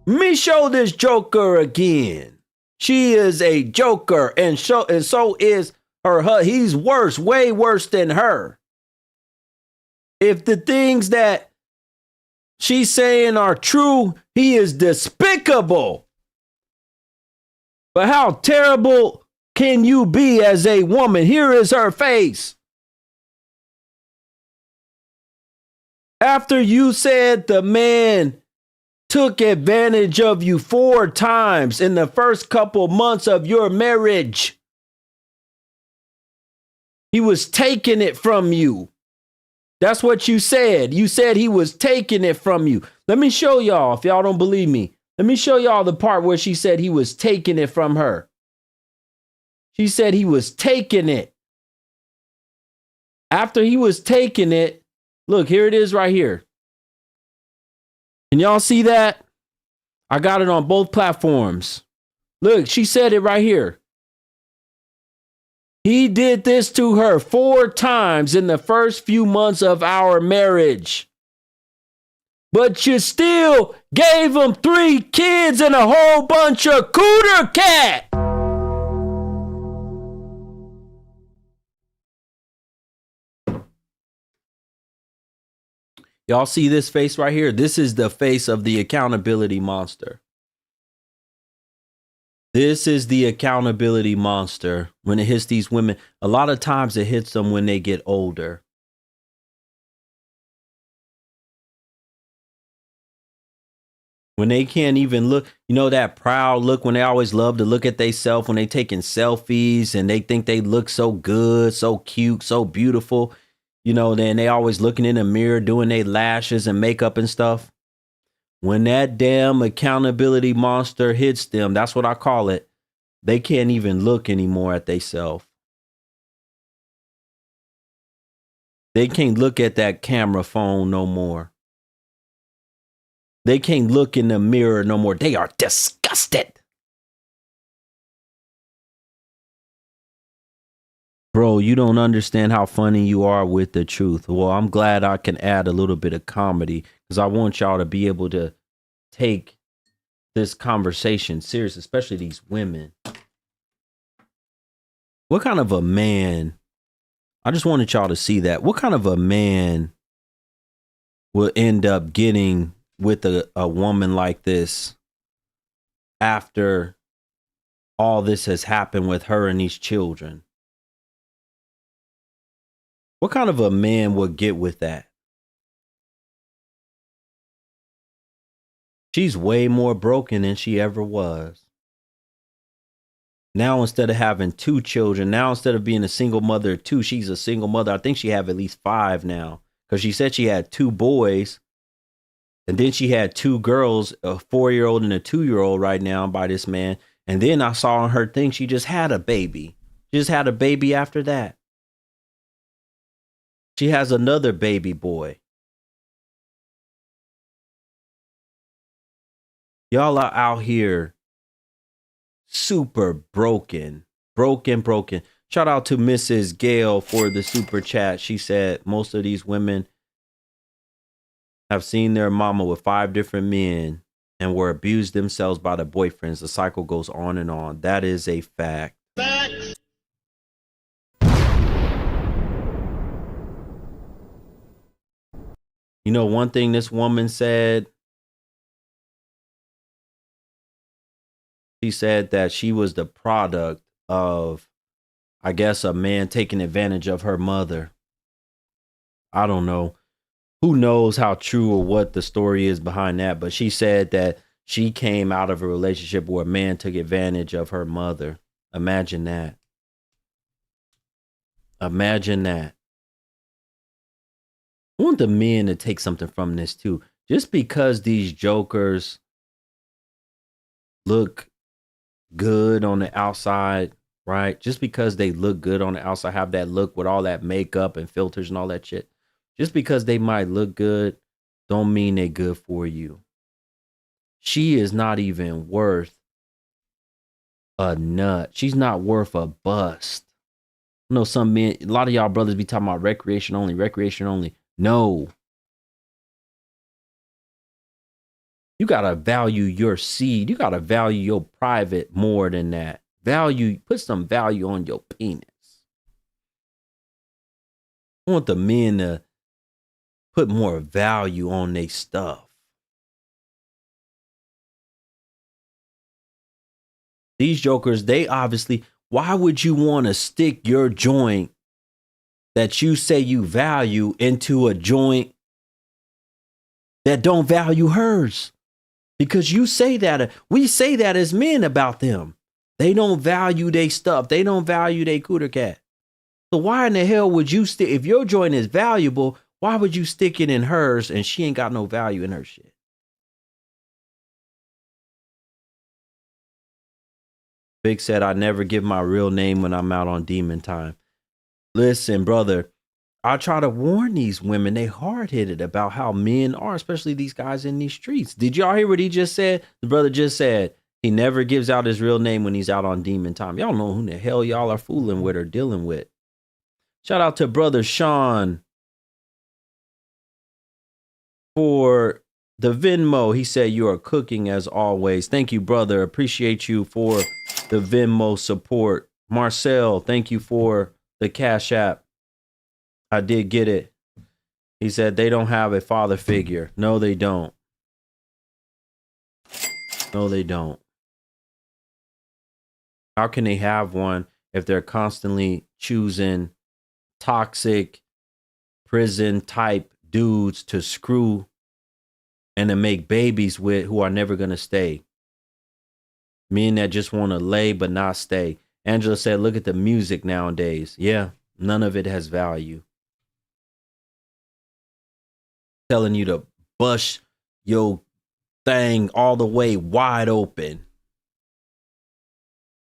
Me show this joker again. She is a joker, and so is her. He's worse, way worse than her. If the things that she's saying are true, he is despicable. But how terrible can you be as a woman? Here is her face. After you said the man took advantage of you 4 times in the first couple months of your marriage. He was taking it from you. That's what you said. You said he was taking it from you. Let me show y'all, if y'all don't believe me. Let me show y'all the part where she said he was taking it from her. She said he was taking it. After he was taking it, look, here it is right here. Can y'all see that? I got it on both platforms. Look, she said it right here. He did this to her 4 times in the first few months of our marriage. But you still gave him 3 kids and a whole bunch of cooter cat. Y'all see this face right here? This is the face of the accountability monster. This is the accountability monster when it hits these women. A lot of times it hits them when they get older. When they can't even look, you know, that proud look when they always love to look at themselves when they taking selfies and they think they look so good, so cute, so beautiful. You know, then they always looking in the mirror, doing their lashes and makeup and stuff. When that damn accountability monster hits them, that's what I call it. They can't even look anymore at themselves. They can't look at that camera phone no more. They can't look in the mirror no more. They are disgusted. Bro, you don't understand how funny you are with the truth. Well, I'm glad I can add a little bit of comedy because I want y'all to be able to take this conversation serious, especially these women. What kind of a man? I just wanted y'all to see that. What kind of a man will end up getting with a woman like this after all this has happened with her and these children? What kind of a man would get with that? She's way more broken than she ever was. Now, instead of having 2 children, now instead of being a single mother of 2, she's a single mother. I think she have at least 5 now because she said she had 2 boys. And then she had 2 girls, a 4-year-old and a 2-year-old right now by this man. And then I saw on her thing, she just had a baby. She just had a baby after that. She has another baby boy. Y'all are out here super broken. Shout out to Mrs. Gail for the super chat. She said most of these women have seen their mama with 5 different men and were abused themselves by the boyfriends. The cycle goes on and on. That is a fact. Facts. You know, one thing this woman said, she said that she was the product of, I guess, a man taking advantage of her mother. I don't know. Who knows how true or what the story is behind that, but she said that she came out of a relationship where a man took advantage of her mother. Imagine that. Imagine that. I want the men to take something from this too. Just because these jokers look good on the outside, right? Just because they look good on the outside, have that look with all that makeup and filters and all that shit. Just because they might look good, don't mean they're good for you. She is not even worth a nut. She's not worth a bust. I know some men, a lot of y'all brothers be talking about recreation only. No. You got to value your seed. You got to value your private more than that. Put some value on your penis. I want the men to put more value on their stuff. These jokers, they obviously, why would you want to stick your joint that you say you value into a joint that don't value hers? Because you say that, we say that as men about them. They don't value their stuff. They don't value their cooter cat. So why in the hell would you stick, if your joint is valuable, why would you stick it in hers and she ain't got no value in her shit? Big said, I never give my real name when I'm out on demon time. Listen, brother, I try to warn these women, they hard-headed about how men are, especially these guys in these streets. Did y'all hear what he just said? The brother just said he never gives out his real name when he's out on demon time. Y'all know who the hell y'all are fooling with or dealing with. Shout out to brother Sean for the Venmo. He said you are cooking as always. Thank you, brother. Appreciate you for the Venmo support. Marcel, thank you for the Cash App. I did get it. He said they don't have a father figure. No, they don't. No, they don't. How can they have one if they're constantly choosing toxic prison type dudes to screw and to make babies with who are never going to stay? Men that just want to lay but not stay. Angela said, look at the music nowadays. Yeah, none of it has value. Telling you to bust your thing all the way wide open.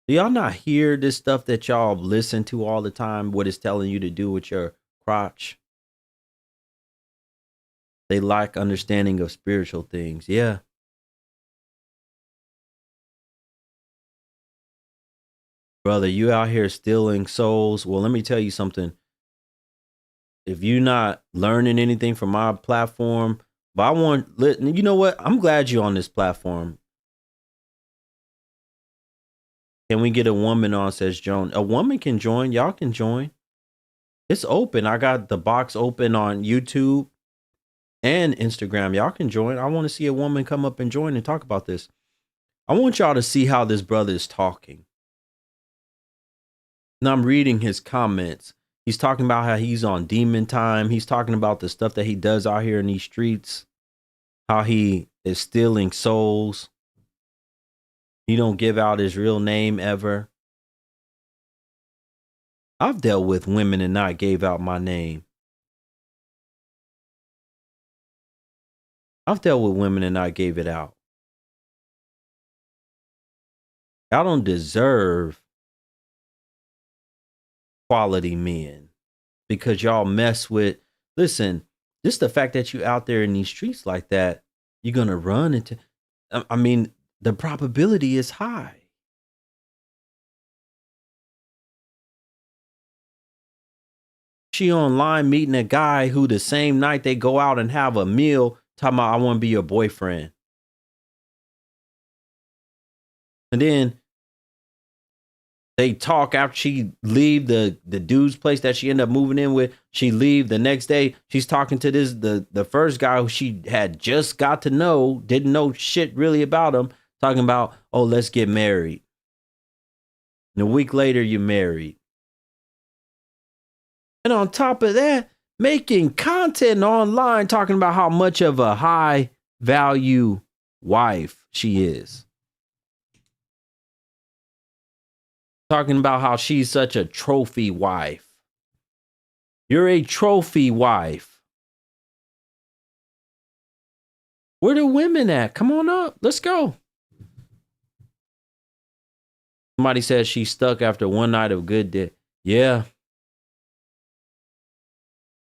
Do y'all not hear this stuff that y'all listen to all the time? What it's telling you to do with your crotch? They lack understanding of spiritual things. Yeah. brother, you out here stealing souls. Well, let me tell you something. If you're not learning anything from my platform, but you know what? I'm glad you're on this platform. Can we get a woman on, says Joan? A woman can join. Y'all can join. It's open. I got the box open on YouTube and Instagram. Y'all can join. I want to see a woman come up and join and talk about this. I want y'all to see how this brother is talking. Now I'm reading his comments. He's talking about how he's on demon time. He's talking about the stuff that he does out here in these streets, how he is stealing souls. He don't give out his real name ever. I've dealt with women and not gave out my name. I've dealt with women and not gave it out. I don't deserve quality men because y'all mess with, listen, just the fact that you out there in these streets like that, you're going to run into, I mean, the probability is high. She online meeting a guy who the same night they go out and have a meal, talking about, I want to be your boyfriend. And then they talk after she leave the dude's place that she ended up moving in with. She leave the next day. She's talking to the first guy who she had just got to know, didn't know shit really about him, talking about, oh, let's get married. And a week later, you're married. And on top of that, making content online talking about how much of a high value wife she is. Talking about how she's such a trophy wife. You're a trophy wife. Where the women at? Come on up. Let's go. Somebody says she's stuck after one night of good day. Yeah.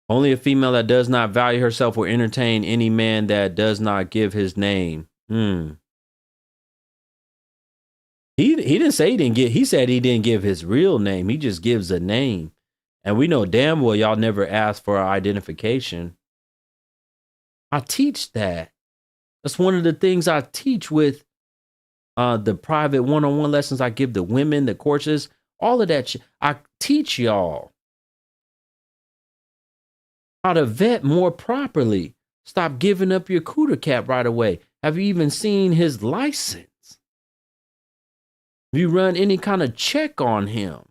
Only a female that does not value herself will entertain any man that does not give his name. He didn't say he didn't get, he said he didn't give his real name. He just gives a name. And we know damn well y'all never asked for our identification. I teach that. That's one of the things I teach with the private one-on-one lessons I give the women, the courses, all of that shit. I teach y'all how to vet more properly. Stop giving up your cooter cap right away. Have you even seen his license? Have you run any kind of check on him?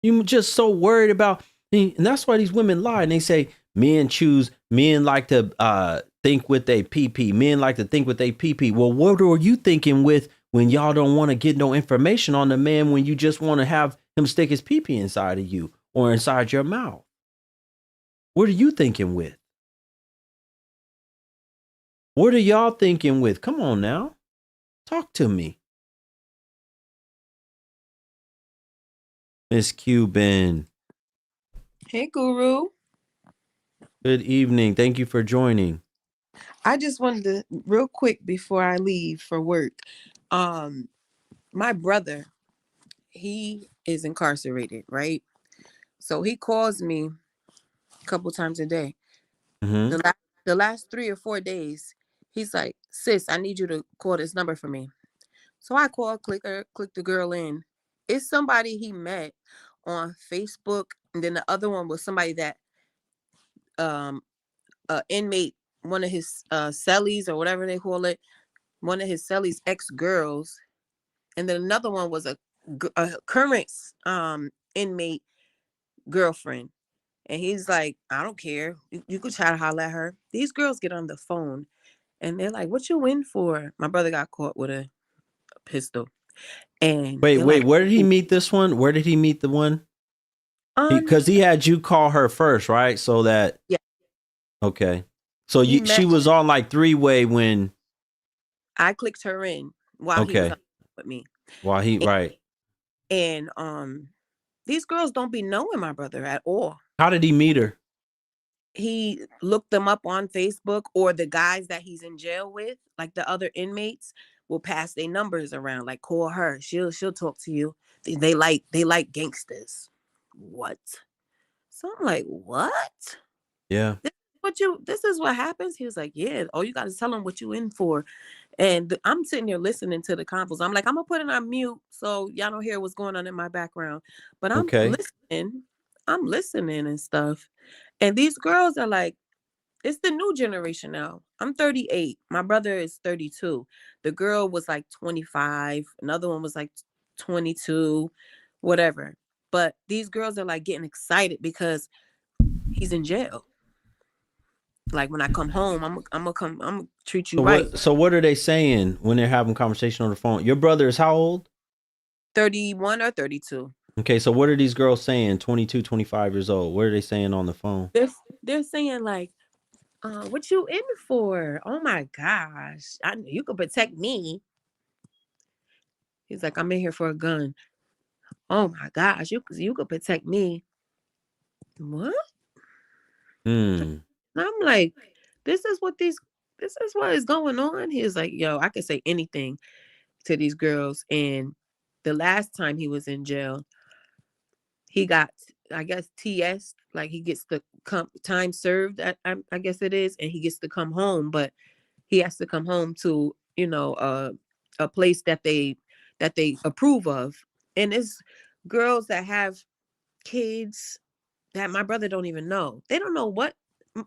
You're just so worried about, and that's why these women lie and they say men like to think with their PP. Men like to think with their PP. Well, what are you thinking with when y'all don't want to get no information on the man when you just want to have him stick his PP inside of you or inside your mouth? What are you thinking with? What are y'all thinking with? Come on now. Talk to me. Miss Cuban. Hey, Guru. Good evening. Thank you for joining. I just wanted to, real quick before I leave for work, my brother, he is incarcerated, right? So he calls me a couple times a day. Mm-hmm. The last 3 or 4 days, he's like, sis, I need you to call this number for me. So I call, click the girl in. It's somebody he met on Facebook. And then the other one was somebody that inmate, one of his cellies or whatever they call it, one of his cellies ex-girls. And then another one was a current inmate girlfriend. And he's like, I don't care. You could try to holler at her. These girls get on the phone and they're like, what you in for? My brother got caught with a pistol. And Wait, like, where did he meet this one? Where did he meet the one? Because he had you call her first, right? So that, yeah. Okay. So she was on like three-way when I clicked her in while he was on with me. While he, right. And these girls don't be knowing my brother at all. How did he meet her? he looked them up on Facebook, or the guys that he's in jail with, like the other inmates, will pass their numbers around. Like, call her. She'll talk to you. They like gangsters. What? So I'm like, what? Yeah. This is what happens. He was like, yeah. Oh, you got to tell them what you in for. And I'm sitting there listening to the convos. I'm like, I'm gonna put it on mute so y'all don't hear what's going on in my background. But I'm Okay. listening. I'm listening and stuff. And these girls are like, it's the new generation now. I'm 38. My brother is 32. The girl was like 25. Another one was like 22, whatever. But these girls are like getting excited because he's in jail. Like, when I come home, I'm gonna treat you right. So what are they saying when they're having conversation on the phone? Your brother is how old? 31 or 32. Okay, so what are these girls saying? 22, 25 years old. What are they saying on the phone? They're saying like, what you in for? Oh my gosh, you could protect me. He's like, I'm in here for a gun. Oh my gosh, you could protect me. What? Hmm. I'm like, this is what is going on. He was like, yo, I could say anything to these girls. And the last time he was in jail, he got, I guess, TS, like he gets the time served, I guess it is, and he gets to come home, but he has to come home to, a place that they approve of. And it's girls that have kids that my brother don't even know. They don't know what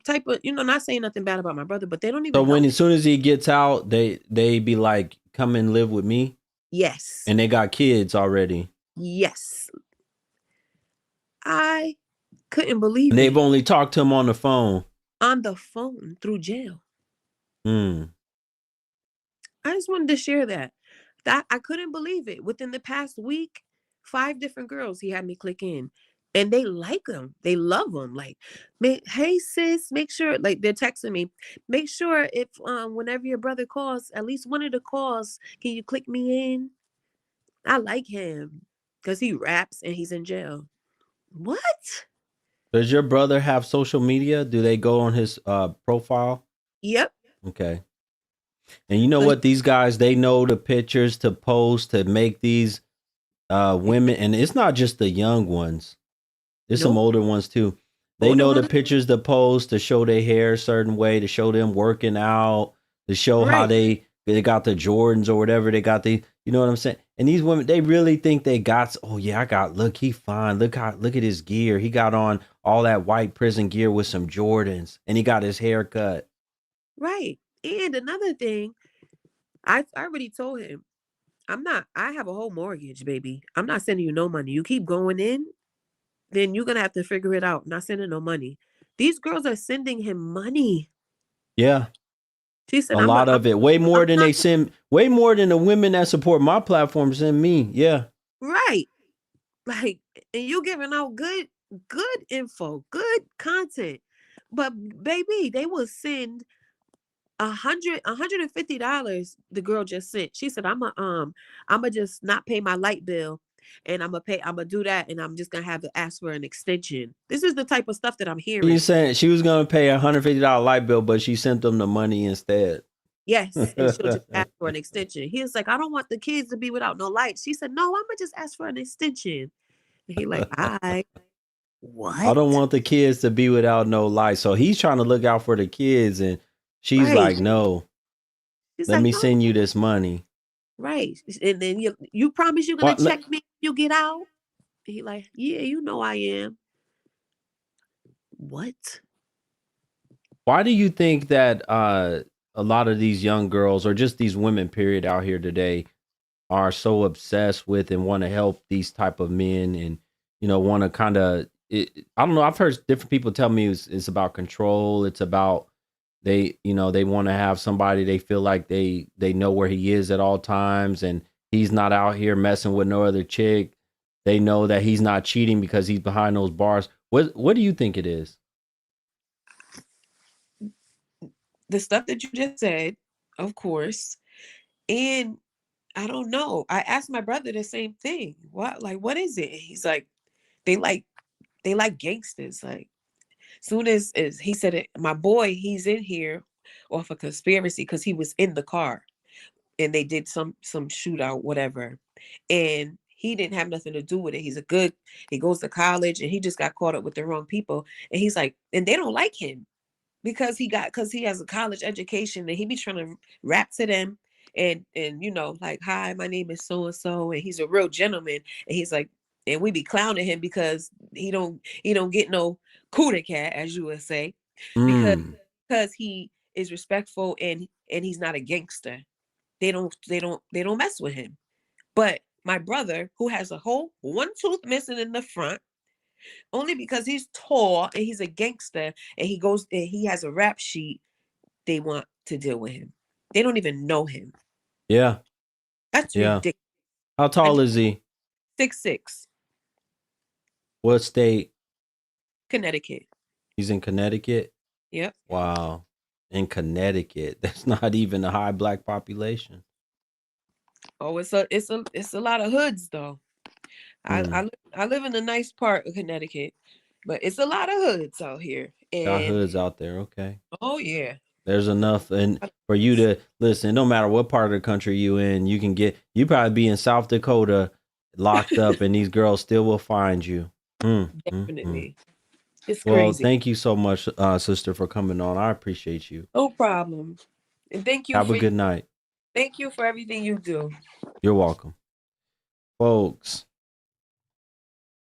type of, not saying nothing bad about my brother, but they don't So even when know. as soon as he gets out, they be like, come and live with me? Yes. And they got kids already. Yes. I couldn't believe And it. they've only talked to him on the phone. On the phone through jail. Hmm. I just wanted to share that. I couldn't believe it. Within the past week, 5 different girls he had me click in. And they like him. They love him. Like, hey sis, make sure, like, they're texting me, make sure if whenever your brother calls, at least one of the calls, can you click me in? I like him because he raps and he's in jail. What? Does your brother have social media? Do they go on his profile? Yep. Okay. And you know So what? These guys, they know the pictures to post to make these women, and it's not just the young ones. There's some nope. older ones too. They Older know the one. pictures to post to show their hair a certain way, to show them working out, to show how Right. they got the Jordans or whatever they got. You know what I'm saying? And these women, they really think they got. Oh yeah, look, he fine. Look at his gear. He got on all that white prison gear with some Jordans, and he got his hair cut. Right. And another thing, I already told him, I have a whole mortgage, baby. I'm not sending you no money. You keep going in, then you're gonna have to figure it out. Not sending no money. These girls are sending him money. Yeah, She said, a lot of it, way I'm more than not they send, way more than the women that support my platform send me. Yeah. right. Like, and you giving out good info, good content. But baby, they will send $150. The girl just sent. She said, I'ma just not pay my light bill, and I'm gonna do that, and I'm just gonna have to ask for an extension. This is the type of stuff that I'm You hearing. saying she was gonna pay $150 light bill, but she sent them the money instead. Yes, and she'll just ask for an extension. He was like, I don't want the kids to be without no lights. She said, no, I'm gonna just ask for an extension. And he like, I what? don't want the kids to be without no light. So he's trying to look out for the kids, and she's Right. like, no, She's let like, me no, send you this money. right. And then you promise you're gonna What, check me when you get out? He like, yeah, you know I am. What? why do you think that a lot of these young girls, or just these women period out here today, are so obsessed with and want to help these type of men, and want to kind of, I don't know, I've heard different people tell me it's about control. It's about they want to have somebody they feel like they know where he is at all times, and he's not out here messing with no other chick. They know that he's not cheating because he's behind those bars. What do you think it is? The stuff that you just said, of course. And I don't know. I asked my brother the same thing. What is it? He's like, they like gangsters. Like, Soon as he said it, my boy, he's in here off a conspiracy because he was in the car and they did some shootout, whatever. And he didn't have nothing to do with it. He goes to college and he just got caught up with the wrong people. And he's like, and they don't like him because he has a college education and he be trying to rap to them and like, hi, my name is so and so, and he's a real gentleman. And he's like, and we be clowning him because he don't get no cootie cat, as you would say, because Mm. he is respectful and he's not a gangster. They don't mess with him. But my brother, who has a whole one tooth missing in the front, only because he's tall and he's a gangster and he has a rap sheet, they want to deal with him. They don't even know him. Yeah. That's Yeah. ridiculous. How tall is he? 6'6", What state? Connecticut. He's in Connecticut. Yep. Wow. In Connecticut. That's not even a high black population. Oh, it's a lot of hoods though. Mm. I live in a nice part of Connecticut, but it's a lot of hoods out here. Got And hoods out there. Okay. oh yeah, There's enough and for you to listen, no matter what part of the country you in, you probably be in South Dakota locked up and these girls still will find you. definitely. It's Well, crazy. thank you so much, sister, for coming on. I appreciate you. No problem. And Have a good night. thank you for everything you do. You're welcome. Folks,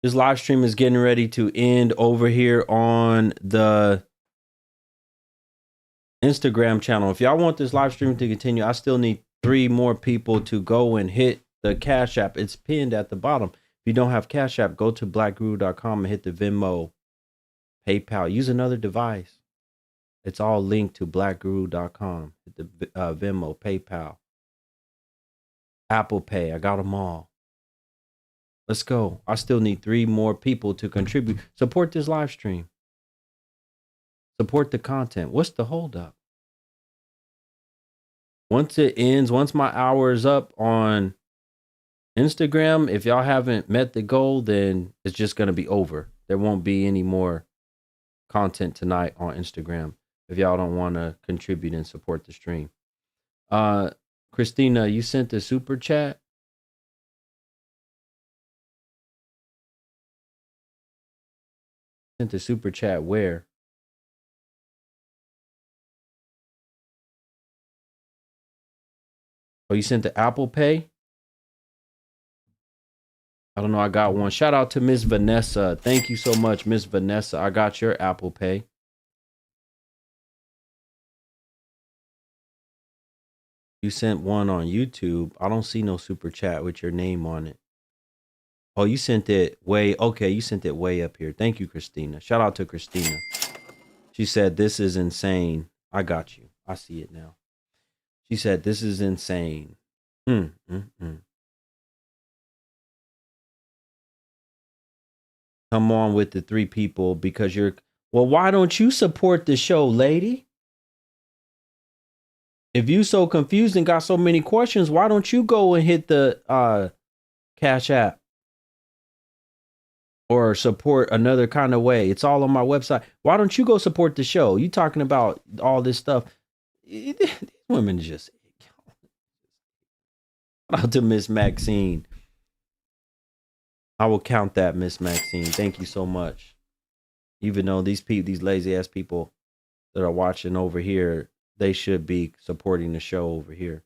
this live stream is getting ready to end over here on the Instagram channel. If y'all want this live stream to continue, I still need 3 more people to go and hit the Cash App. It's pinned at the bottom. If you don't have Cash App, go to blackguru.com and hit the Venmo, PayPal. Use another device. It's all linked to blackguru.com. Hit the Venmo, PayPal, Apple Pay. I got them all. Let's go. I still need 3 more people to contribute. Support this live stream. Support the content. What's the holdup? Once it ends, once my hour is up on Instagram, if y'all haven't met the goal, then it's just going to be over. There won't be any more content tonight on Instagram if y'all don't want to contribute and support the stream. Christina, you sent the super chat. Sent the super chat where? Oh, you sent the Apple Pay? I don't know. I got one. Shout out to Miss Vanessa. Thank you so much, Miss Vanessa. I got your Apple Pay. You sent one on YouTube. I don't see no super chat with your name on it. Oh, you sent it you sent it way up here. Thank you, Christina. Shout out to Christina. She said, this is insane. I got you. I see it now. She said, this is insane. Come on with the 3 people because well, why don't you support the show, lady? If you so confused and got so many questions, why don't you go and hit the Cash App or support another kind of way? It's all on my website. Why don't you go support the show? You talking about all this stuff. These women just... Shout out to Miss Maxine. I will count that, Miss Maxine. Thank you so much. Even though these lazy ass people that are watching over here, they should be supporting the show over here.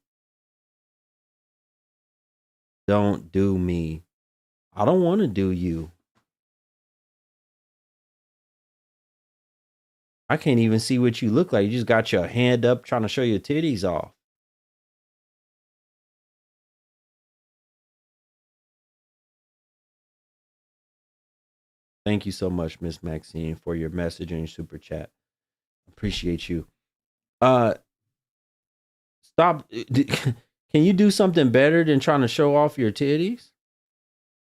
Don't do me. I don't want to do you. I can't even see what you look like. You just got your hand up trying to show your titties off. Thank you so much, Miss Maxine, for your message and your super chat. Appreciate you. Stop. Can you do something better than trying to show off your titties?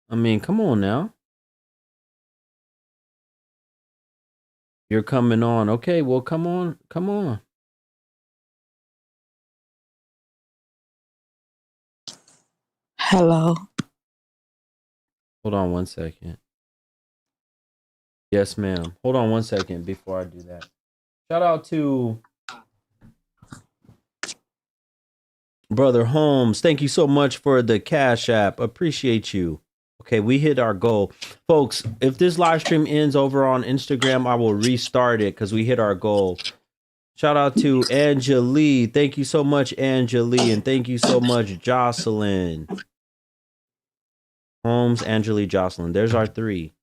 I mean, come on now. You're coming on. Okay, well, come on. Come on. Hello. Hold on one second. Yes, ma'am. Hold on one second before I do that. Shout out to Brother Holmes. Thank you so much for the Cash App. Appreciate you. Okay, we hit our goal. Folks, if this live stream ends over on Instagram, I will restart it because we hit our goal. Shout out to Angelique. Thank you so much, Angelique. And thank you so much, Jocelyn. Holmes, Angelique, Jocelyn. There's our 3.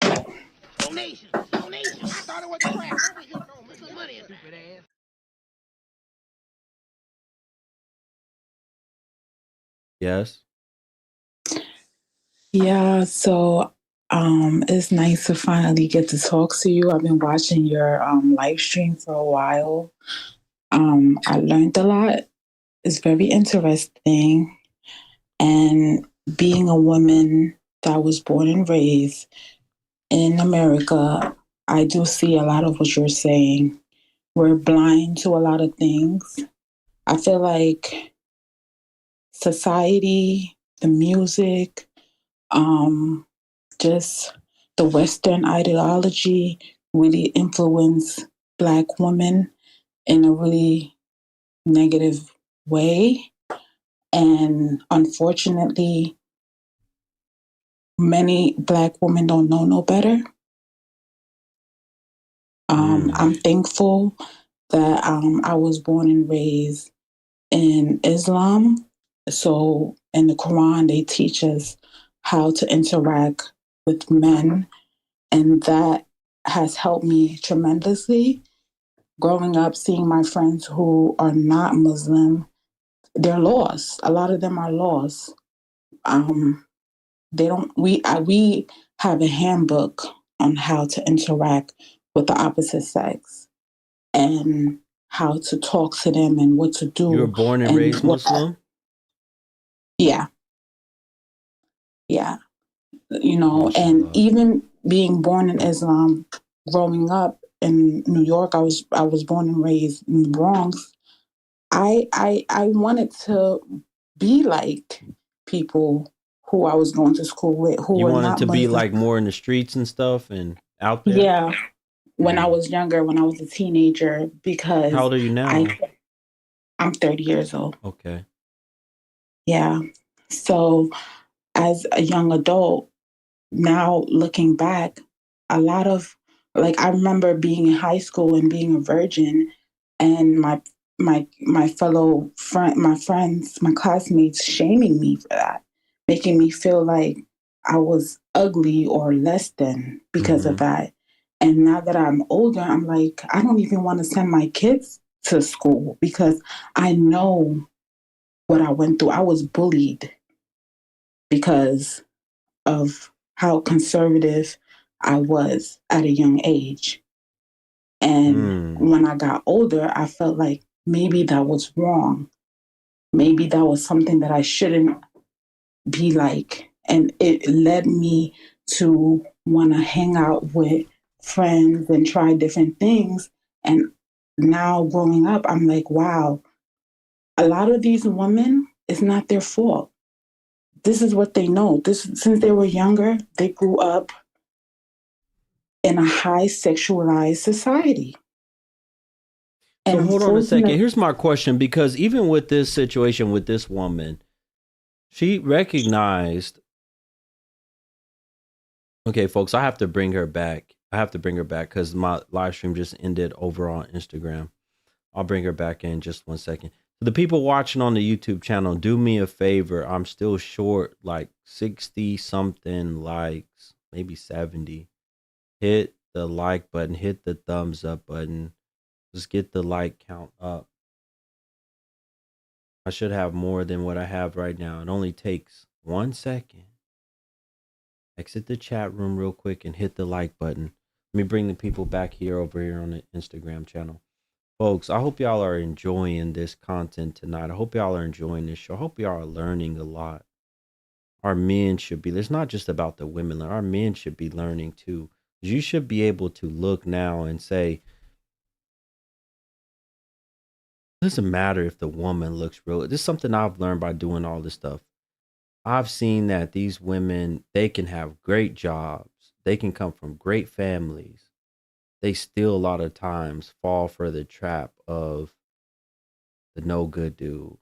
Donation. Donation. I thought it was the trash. Don't be hitting on me. Put some money in, stupid ass. Yes. Yeah, so it's nice to finally get to talk to you. I've been watching your live stream for a while. I learned a lot. It's very interesting. And being a woman that was born and raised in America, I do see a lot of what you're saying. We're blind to a lot of things. I feel like society, the music, just the Western ideology really influence Black women in a really negative way. And unfortunately, many Black women don't know no better. I'm thankful that I was born and raised in Islam. So in the Quran, they teach us how to interact with men, and that has helped me tremendously. Growing up, seeing my friends who are not Muslim, they're lost. A lot of them are lost. They don't. We have a handbook on how to interact with the opposite sex and how to talk to them and what to do. You were born and raised Muslim? Yeah. You know, and even being born in Islam, growing up in New York, I was born and raised in the Bronx. I wanted to be like people who I was going to school with who were not Muslim. You wanted to be like more in the streets and stuff and out there? Yeah. When I was younger, when I was a teenager, because how old are you now? I'm 30 years old. Okay. Yeah. So as a young adult, now looking back, a lot of, like, I remember being in high school and being a virgin, and my fellow friend, my friends, my classmates shaming me for that, making me feel like I was ugly or less than because of that. And now that I'm older, I'm like, I don't even want to send my kids to school because I know what I went through. I was bullied because of how conservative I was at a young age. And when I got older, I felt like maybe that was wrong. Maybe that was something that I shouldn't be like. And it led me to want to hang out with friends and try different things. And now growing up, I'm like, wow, a lot of these women, it's not their fault. This is what they know. Since they were younger, they grew up in a high sexualized society. So hold on a second. Here's my question, because even with this situation with this woman, she recognized. Okay, folks, I have to bring her back. Because my live stream just ended over on Instagram. I'll bring her back in just 1 second. The people watching on the YouTube channel, do me a favor. I'm still short like 60 something likes, maybe 70. Hit the like button, hit the thumbs up button. Just get the like count up. I should have more than what I have right now. It only takes 1 second. Exit the chat room real quick and hit the like button. Let me bring the people back here over here on the Instagram channel. Folks, I hope y'all are enjoying this content tonight. I hope y'all are enjoying this show. I hope y'all are learning a lot. Our men should be, it's not just about the women. Our men should be learning too. You should be able to look now and say, it doesn't matter if the woman looks real. This is something I've learned by doing all this stuff. I've seen that these women, they can have great jobs. they can come from great families. They still a lot of times fall for the trap of the no good dude.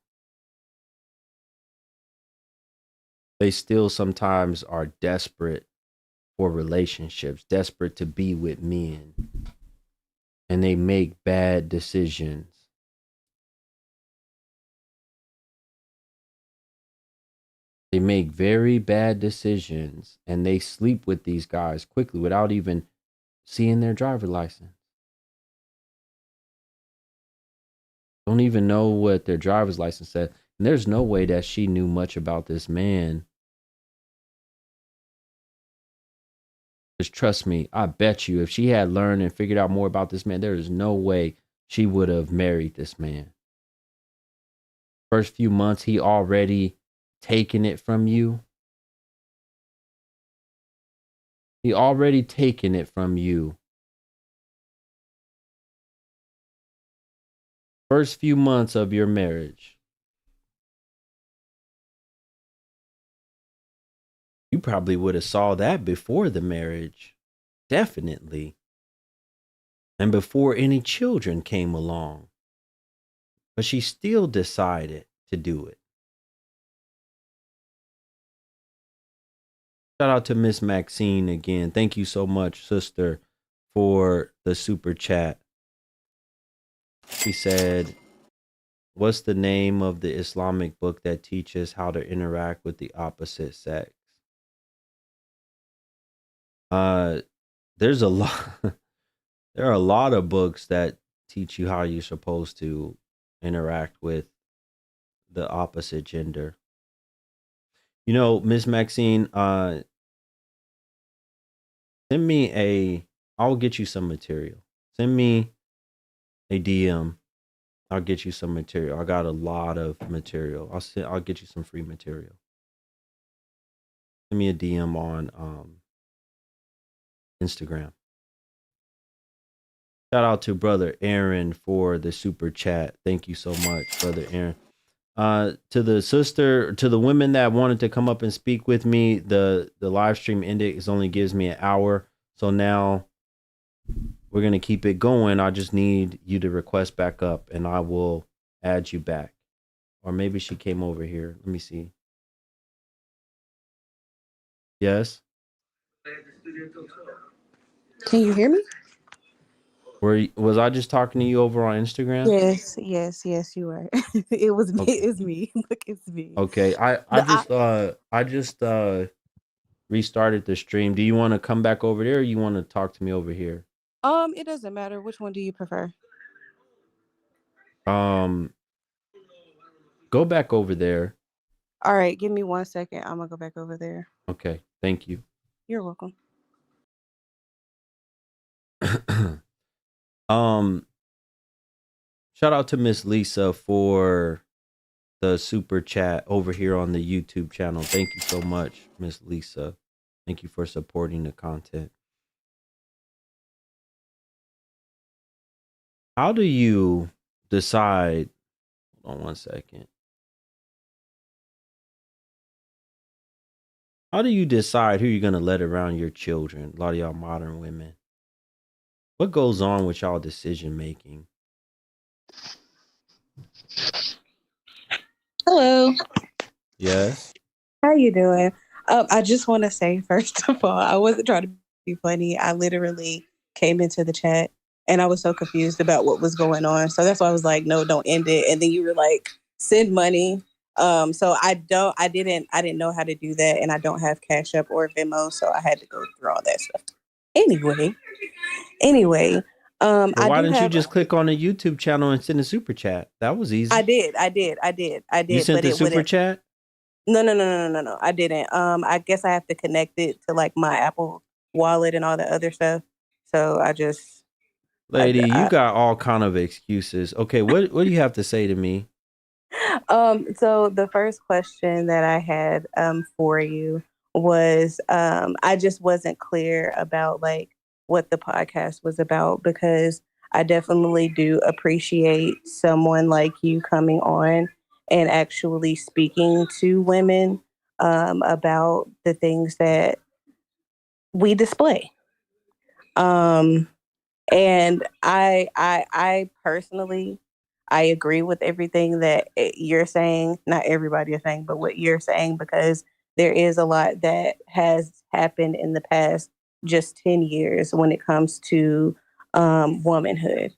They still sometimes are desperate for relationships, desperate to be with men, and they make bad decisions. They make very bad decisions and they sleep with these guys quickly without even seeing their driver license. Don't even know what their driver's license said. And there's no way that she knew much about this man. Just trust me, I bet you if she had learned and figured out more about this man, there is no way she would have married this man. First few months, he already taken it from you. He already taken it from you. First few months of your marriage. You probably would have saw that before the marriage. Definitely. And before any children came along. But she still decided to do it. Shout out to Miss Maxine again. Thank you so much, sister, for the super chat. She said, what's the name of the Islamic book that teaches how to interact with the opposite sex? There's a lot. There are a lot of books that teach you how you're supposed to interact with the opposite gender. You know, Miss Maxine, I'll get you some material. Send me a DM. I'll get you some material. I got a lot of material. I'll get you some free material. Send me a DM on Instagram. Shout out to brother Aaron for the super chat. Thank you so much, brother Aaron. To the women that wanted to come up and speak with me, the live stream ended. It only gives me an hour. So now we're going to keep it going. I just need you to request back up and I will add you back. Or maybe she came over here. Let me see. Yes. Can you hear me? Was I just talking to you over on Instagram? Yes, you were. It was me. Okay. It's me. Look, it's me. Okay. I just restarted the stream. Do you want to come back over there or you want to talk to me over here? It doesn't matter. Which one do you prefer? Go back over there. All right, give me 1 second. I'm gonna go back over there. Okay. Thank you. You're welcome. Shout out to Miss Lisa for the super chat over here on the YouTube channel. Thank you so much, Miss Lisa. Thank you for supporting the content. How do you decide? Hold on 1 second. How do you decide who you're going to let around your children? A lot of y'all modern women. What goes on with y'all decision making? Hello. Yes. How you doing? I just want to say, first of all, I wasn't trying to be funny. I literally came into the chat and I was so confused about what was going on. So that's why I was like, no, don't end it. And then you were like, send money. So I didn't know how to do that. And I don't have Cash App or Venmo. So I had to go through all that stuff. Anyway. Well, why didn't you just click on the YouTube channel and send a super chat? That was easy. I did. You sent the super chat? No. I didn't. I guess I have to connect it to like my Apple wallet and all the other stuff. So I just. Lady, you got all kind of excuses. Okay, what do you have to say to me? So the first question that I had for you was I just wasn't clear about like what the podcast was about, because I definitely do appreciate someone like you coming on and actually speaking to women about the things that we display. And I personally, I agree with everything that you're saying. Not everybody is saying, but what you're saying, because there is a lot that has happened in the past just 10 years when it comes to womanhood.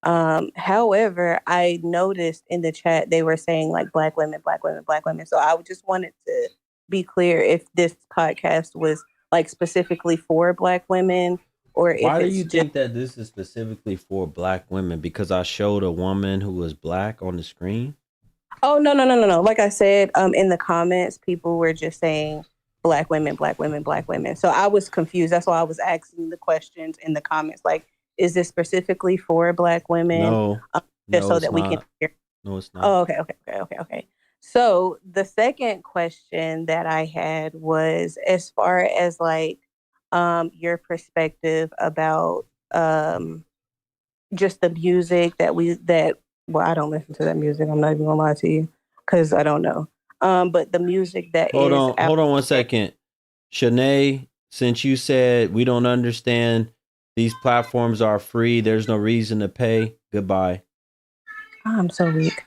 However, I noticed in the chat they were saying like black women, black women, black women. So I just wanted to be clear if this podcast was like specifically for black women, or if Why do it's you just think that this is specifically for black women? Because I showed a woman who was black on the screen? oh no. Like I said, in the comments, people were just saying black women, black women, black women. So I was confused. That's why I was asking the questions in the comments. Like, is this specifically for black women? No, Just no, so it's that we can not. hear. No, it's not. Oh, okay. So the second question that I had was as far as like your perspective about just the music that well, I don't listen to that music. I'm not even gonna lie to you because I don't know. But the music that is out Hold on one there. second. Shanae, since you said we don't understand these platforms are free, there's no reason to pay. Goodbye. I'm so weak.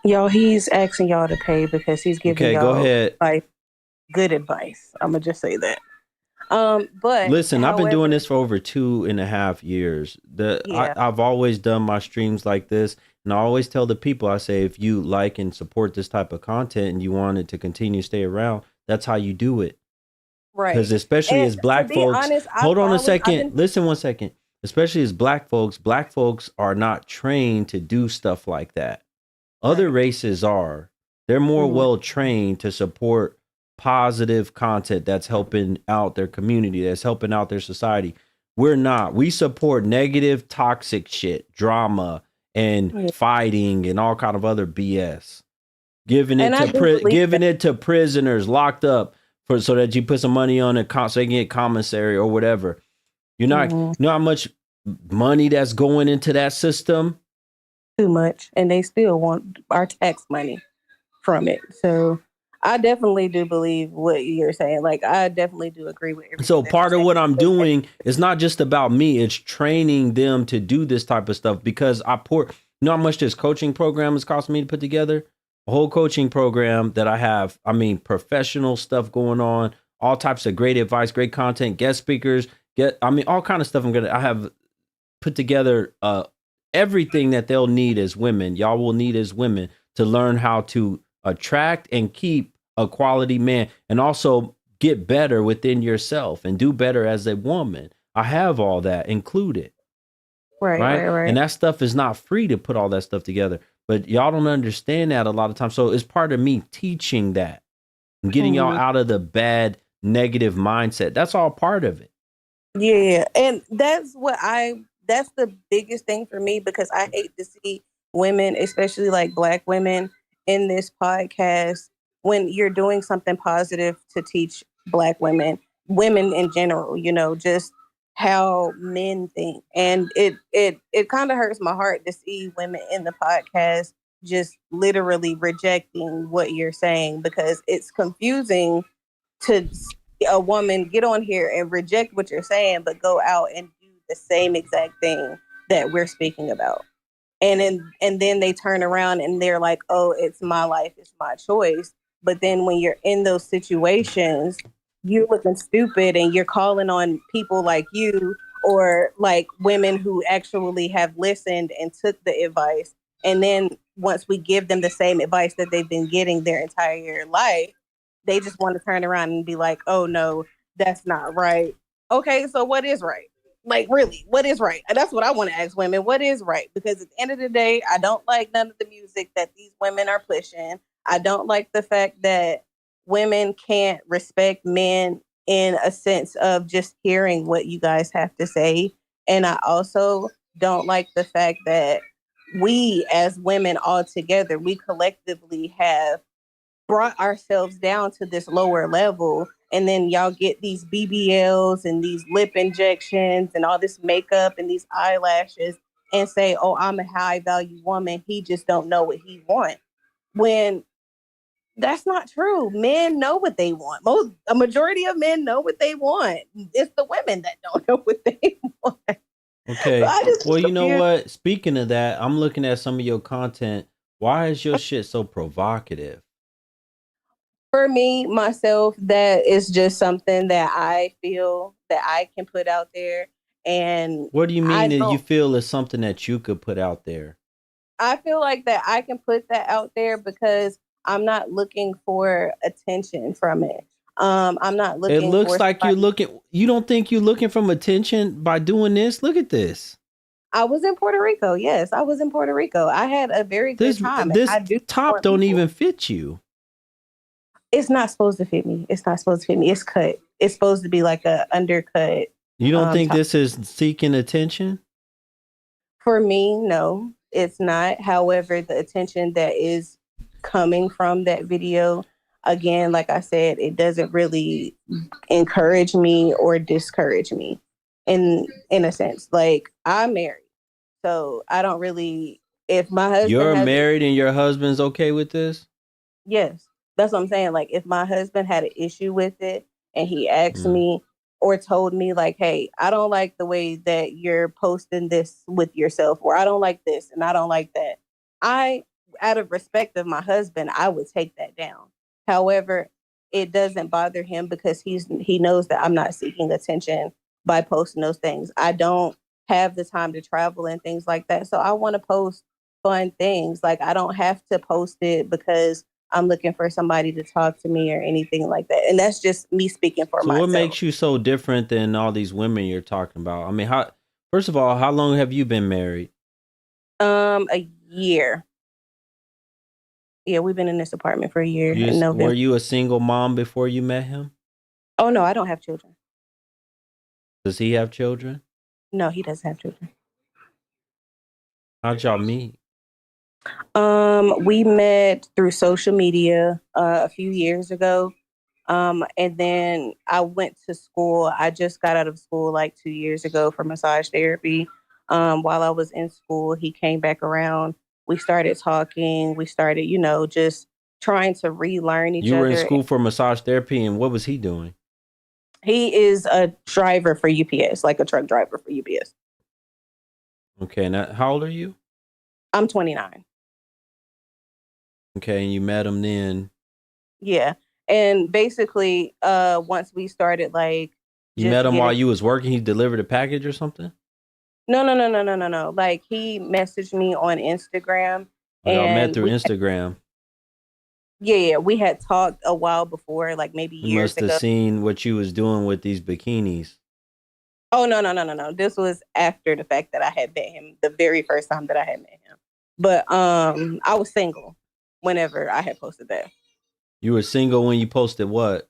Y'all, he's asking y'all to pay because he's giving Okay, go y'all ahead. like good advice. I'm gonna just say that. But Listen, I've been doing however, this for over 2.5 years. yeah, I've always done my streams like this, and I always tell the people, I say, if you like and support this type of content and you want it to continue to stay around, that's how you do it. right. Because especially And as to black be folks, honest, hold on a I've second, been listen 1 second. Especially as black folks are not trained to do stuff like that. Other right. races are. They're more Mhm. well trained to support positive content that's helping out their community, that's helping out their society. We're not. We support negative, toxic shit, drama, and Yeah. fighting, and all kind of other BS. Giving And it I to do believe that. giving it to prisoners locked up for so that you put some money on it, so they can get commissary or whatever. Mhm. You know how much money that's going into that system. Too much, and they still want our tax money from it. So I definitely do believe what you're saying. Like I definitely do agree with everything So that you're part of saying. what I'm doing is not just about me, it's training them to do this type of stuff because you know how much this coaching program has cost me to put together? A whole coaching program that I have, I mean, professional stuff going on, all types of great advice, great content, guest speakers, all kind of stuff I have put together everything that they'll need as women. Y'all will need as women to learn how to attract and keep a quality man and also get better within yourself and do better as a woman. I have all that included, right? And Right. that stuff is not free to put all that stuff together. But y'all don't understand that a lot of times. So it's part of me teaching that and getting y'all Mhm. out of the bad negative mindset. That's all part of it. Yeah, and that's the biggest thing for me because I hate to see women, especially like black women in this podcast when you're doing something positive to teach black women in general, just how men think. And it kind of hurts my heart to see women in the podcast just literally rejecting what you're saying because it's confusing to see a woman get on here and reject what you're saying, but go out and do the same exact thing that we're speaking about. And then they turn around and they're like, "Oh, it's my life, it's my choice." But then when you're in those situations, you're looking stupid and you're calling on people like you or like women who actually have listened and took the advice. And then once we give them the same advice that they've been getting their entire life, they just want to turn around and be like, "Oh no, that's not right." Okay, so what is right? Like, really, what is right? And that's what I want to ask women. What is right? Because at the end of the day, I don't like none of the music that these women are pushing. I don't like the fact that women can't respect men in a sense of just hearing what you guys have to say. And I also don't like the fact that we as women all together, we collectively have brought ourselves down to this lower level, and then y'all get these BBLs and these lip injections and all this makeup and these eyelashes and say, "Oh, I'm a high value woman. He just don't know what he wants." When That's not true. Men know what they want. A majority of men know what they want. It's the women that don't know what they want. Okay. I just Well, you know confused. what? Speaking of that, I'm looking at some of your content. Why is your shit so provocative? For me, myself, that is just something that I feel that I can put out there. And What do you I mean that you don't, feel is something that you could put out there? I feel like that I can put that out there because I'm not looking for attention from it. I'm not It looking looks for like you're somebody. looking. You don't think you're looking from attention by doing this? Look at this. I was in Puerto Rico. Yes, I was in Puerto Rico. I had a very good time, and This I do top support don't people. even fit you. It's not supposed to fit me. It's not supposed to fit me. It's cut. It's supposed to be like a undercut. You don't think Top. this is seeking attention? For me, no, it's not. However, the attention that is coming from that video, again, like I said, it doesn't really encourage me or discourage me in a sense. Like I'm married. So I don't really if my husband You're has married and your husband's okay with this? yes, that's what I'm saying. Like if my husband had an issue with it and he asked Mm. me or told me like, "Hey, I don't like the way that you're posting this with yourself," or "I don't like this and I don't like that." I, out of respect of my husband, I would take that down. However, it doesn't bother him because he knows that I'm not seeking attention by posting those things. I don't have the time to travel and things like that. So I want to post fun things. Like I don't have to post it because I'm looking for somebody to talk to me or anything like that. And that's just me speaking for So what myself. makes you so different than all these women you're talking about? I mean, how first of all, how long have you been married? A year. Yeah, we've been in this apartment for a year in Were November. you a single mom before you met him? Oh no, I don't have children. Does he have children? No, he doesn't have children. How'd y'all meet? We met through social media a few years ago. And then I went to school. I just got out of school like 2 years ago for massage therapy. While I was in school, he came back around. We started talking. We started, just trying to relearn each You were in other. school for massage therapy, and what was he doing? He is a driver for UPS, like a truck driver for UPS. Okay, now how old are you? I'm 29. Okay, and you met him then. Yeah. And basically, once we started like You met just him while getting you was working. He delivered a package or something. no. Like he messaged me on Instagram Oh, y'all met and through Instagram. yeah, we had talked a while before, like maybe He years must have ago. seen what you was doing with these bikinis. Oh no. This was after the fact that I had met him, the very first time that I had met him. But I was single whenever I had posted that. You were single when you posted what?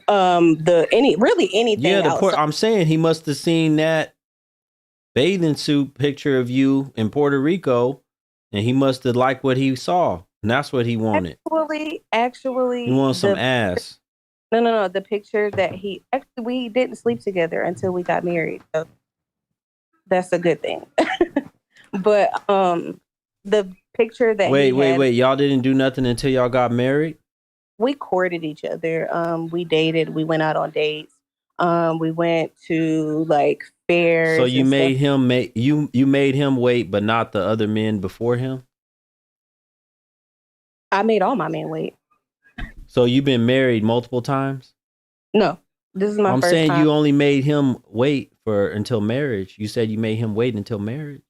Anything Yeah, outside. I'm saying he must have seen that bathing suit picture of you in Puerto Rico, and he must have liked what he saw, and that's what he wanted. He Actually, wanted some ass. no. The picture that we didn't sleep together until we got married. So that's a good thing. But the picture that he had, Wait. Y'all didn't do nothing until y'all got married? we courted each other. We dated. We went out on dates. We went to like So fairs you and stuff. made him you made him wait, but not the other men before him? I made all my men wait. So you've been married multiple times? No, this is my I'm first saying time. you only made him wait for until marriage. You said you made him wait until marriage.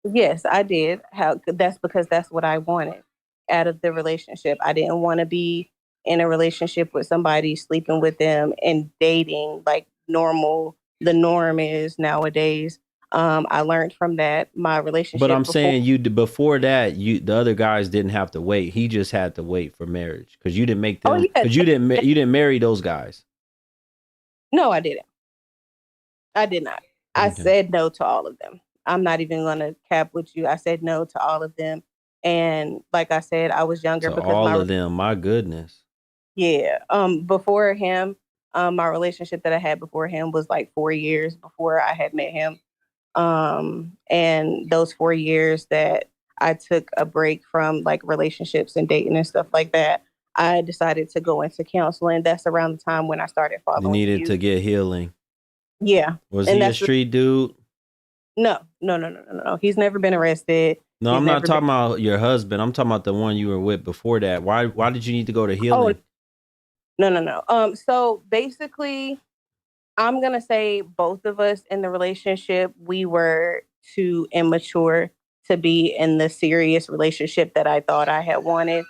Yes, I did. How that's because that's what I wanted out of the relationship. I didn't want to be in a relationship with somebody, sleeping with them and dating like normal. The norm is nowadays. I learned from that. My But relationship I'm before. saying before that, the other guys didn't have to wait. He just had to wait for marriage because you didn't make Oh them yeah, because you didn't marry those guys. no, I didn't. I did not. I Okay. said no to all of them. I'm not even going to cap with you. I said no to all of them. And like I said, I was younger To because all of them, my goodness. yeah. Before him, my relationship that I had before him was like 4 years before I had met him. And those 4 years that I took a break from like relationships and dating and stuff like that, I decided to go into counseling. That's around the time when I started You following needed you. to get healing. Yeah. Was And he a that's street dude? no. He's never been arrested. No, He's I'm not never talking about your husband. I'm talking about the one you were with before that. Why did you need to go to Oh, healing? no. So basically, I'm gonna say both of us in the relationship, we were too immature to be in the serious relationship that I thought I had wanted.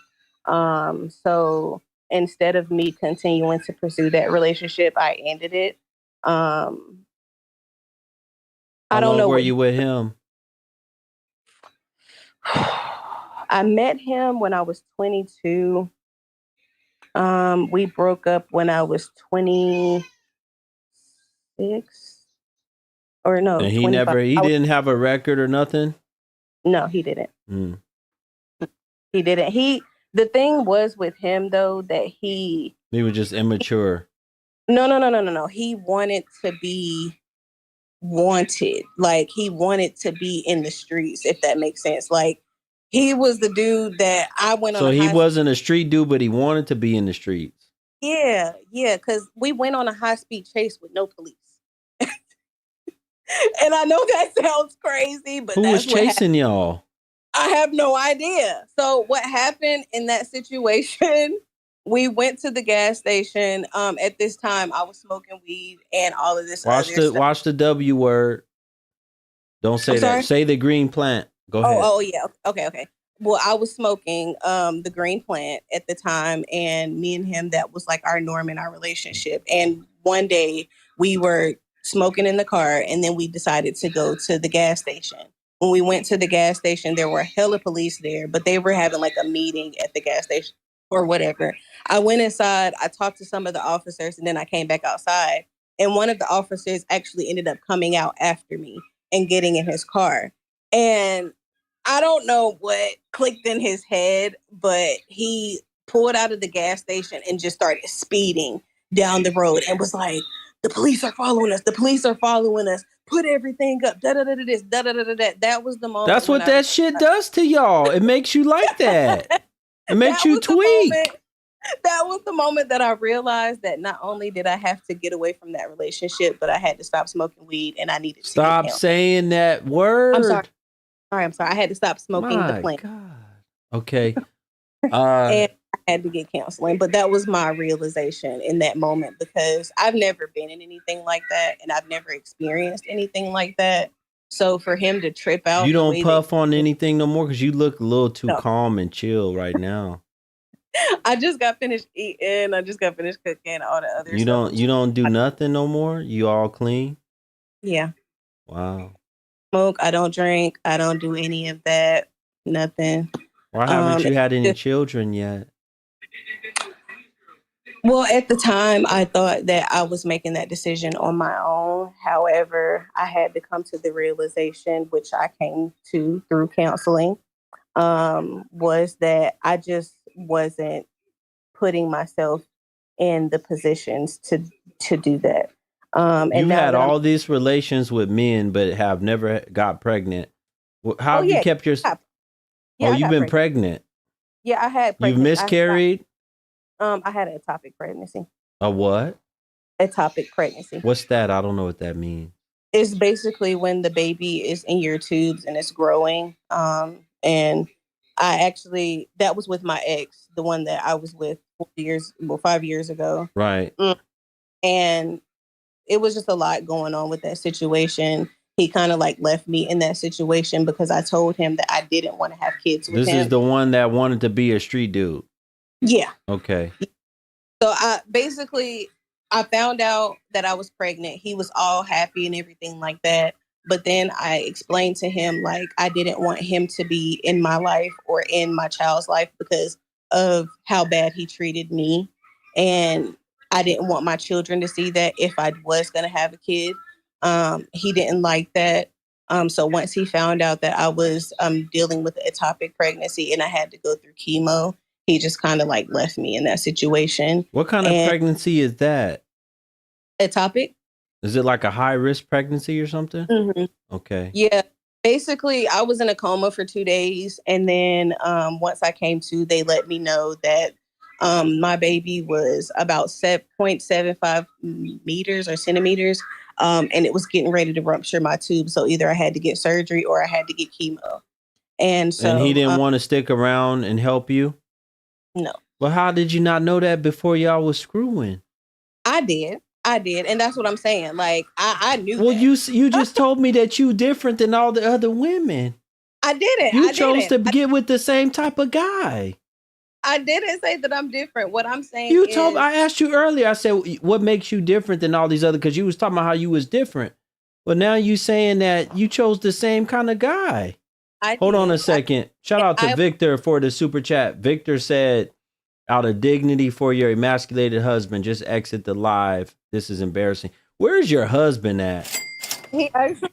So instead of me continuing to pursue that relationship, I ended it. Um, How I don't long know were what you with him? I met him when I was 22. We broke up when I was 26 or no, And 25. he didn't have a record or nothing? No, he didn't. Mm. He didn't. The thing was with him though that He was just immature. no. He wanted to be wanted. Like he wanted to be in the streets, if that makes sense. Like he was the dude that I went on So a he high wasn't a street dude, but he wanted to be in the streets. Yeah, because we went on a high speed chase with no police. And I know that sounds crazy, but Who was that's what happened. chasing y'all? I have no idea. So what happened in that situation? We went to the gas station. At this time, I was smoking weed and all of this other stuff. Watch the W word. Don't say I'm that. sorry? Say the green plant. Go ahead. Oh yeah. Okay. Well, I was smoking the green plant at the time, and me and him, that was like our norm in our relationship. And one day we were smoking in the car, and then we decided to go to the gas station. When we went to the gas station, there were hella police there, but they were having like a meeting at the gas station or whatever. I went inside, I talked to some of the officers, and then I came back outside. And one of the officers actually ended up coming out after me and getting in his car. And I don't know what clicked in his head, but he pulled out of the gas station and just started speeding down the road and was like, "The police are following us. The police are following us. Put everything up. Da da da da this. Da da da da da." That was the moment. That's what that shit does to y'all. It makes you like that. It makes you tweak. That was the moment that I realized that not only did I have to get away from that relationship, but I had to stop smoking weed and I needed to stop saying that word. I'm sorry. I had to stop smoking the plant. God. Okay. And I had to get counseling. But that was my realization in that moment, because I've never been in anything like that and I've never experienced anything like that. So for him to trip out. You don't puff on anything no more because you look a little too calm and chill right now. I just got finished eating. I just got finished cooking, all the other stuff. You don't do I nothing no more? You all clean? Yeah. Wow. Smoke. I don't drink. I don't do any of that. Nothing. Why haven't you had any children yet? Well, at the time, I thought that I was making that decision on my own. However, I had to come to the realization, which I came to through counseling, was that I just wasn't putting myself in the positions to do that. And you've had all these relations with men, but have never got pregnant. How have you kept your? Yeah, you've been pregnant. Yeah, I had. You've miscarried. I had an ectopic pregnancy. A what? Ectopic pregnancy. What's that? I don't know what that means. It's basically when the baby is in your tubes and it's growing. And that was with my ex, the one that I was with 5 years ago. Right. And it was just a lot going on with that situation. He kind of like left me in that situation because I told him that I didn't want to have kids with him. This is the one that wanted to be a street dude. Yeah. Okay. So I found out that I was pregnant. He was all happy and everything like that. But then I explained to him, like, I didn't want him to be in my life or in my child's life because of how bad he treated me. And I didn't want my children to see that if I was going to have a kid. He didn't like that. So once he found out that I was dealing with an ectopic pregnancy and I had to go through chemo, he just kind of like left me in that situation. What kind of pregnancy is that? Ectopic. Is it like a high risk pregnancy or something? Mm-hmm. Okay. Yeah. Basically, I was in a coma for 2 days. And then once I came to, they let me know that My baby was about 0.75 meters or centimeters, and it was getting ready to rupture my tube. So either I had to get surgery or I had to get chemo. And And he so, didn't want to stick around and help you? no, Well, how did you not know that before y'all was screwing? I did. I did. And that's what I'm saying. Like, I knew Well, that. you just told me that you different than all the other women. I didn't. You I chose to didn't. get with the same type of guy. I didn't say that I'm different. What I'm saying You told is, I asked you earlier. I said, "What makes you different than all these other?" Because you was talking about how you was different. But now you saying that you chose the same kind of guy. I Hold on a did. second. Shout out to I Victor for the super chat. Victor said, "Out of dignity for your emasculated husband, just exit the live. This is embarrassing." Where's your husband at? he actually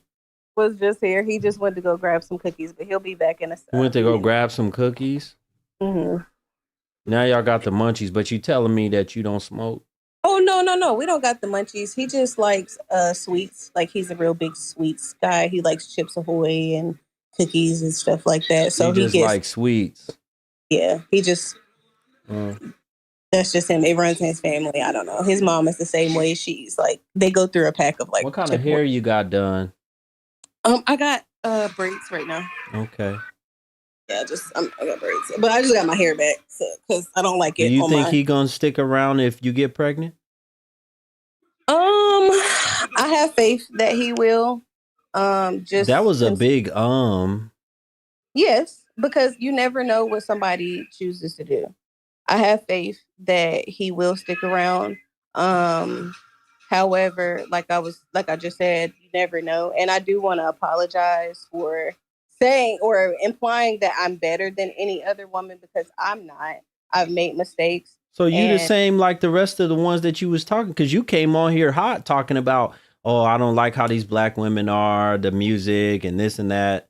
was just here. He just went to go grab some cookies, but he'll be back in a He went to go minute. grab some cookies. Mm-hmm. Now y'all got the munchies, but you telling me that you don't smoke? Oh no, we don't got the munchies. He just likes sweets. Like, he's a real big sweets guy. He likes Chips Ahoy and cookies and stuff like that. So You he just gets, like sweets. yeah, he just, Uh, that's just him. It runs in his family. I don't know. His mom is the same way. She's like, they go through a pack of like what kind of Chip hair Ahoy. you got done? I got braids right now. Okay. Yeah, I got braids, but I just got my hair back because I don't like Do it you on think my. he gonna stick around if you get pregnant? I have faith that he will. Just That was a cons- big yes, because you never know what somebody chooses to do. I have faith that he will stick around. However, like I just said, you never know. And I do want to apologize for saying or implying that I'm better than any other woman, because I'm not. I've made mistakes. So you the And same like the rest of the ones that you was talking, because you came on here hot talking about, oh, I don't like how these black women are, the music and this and that.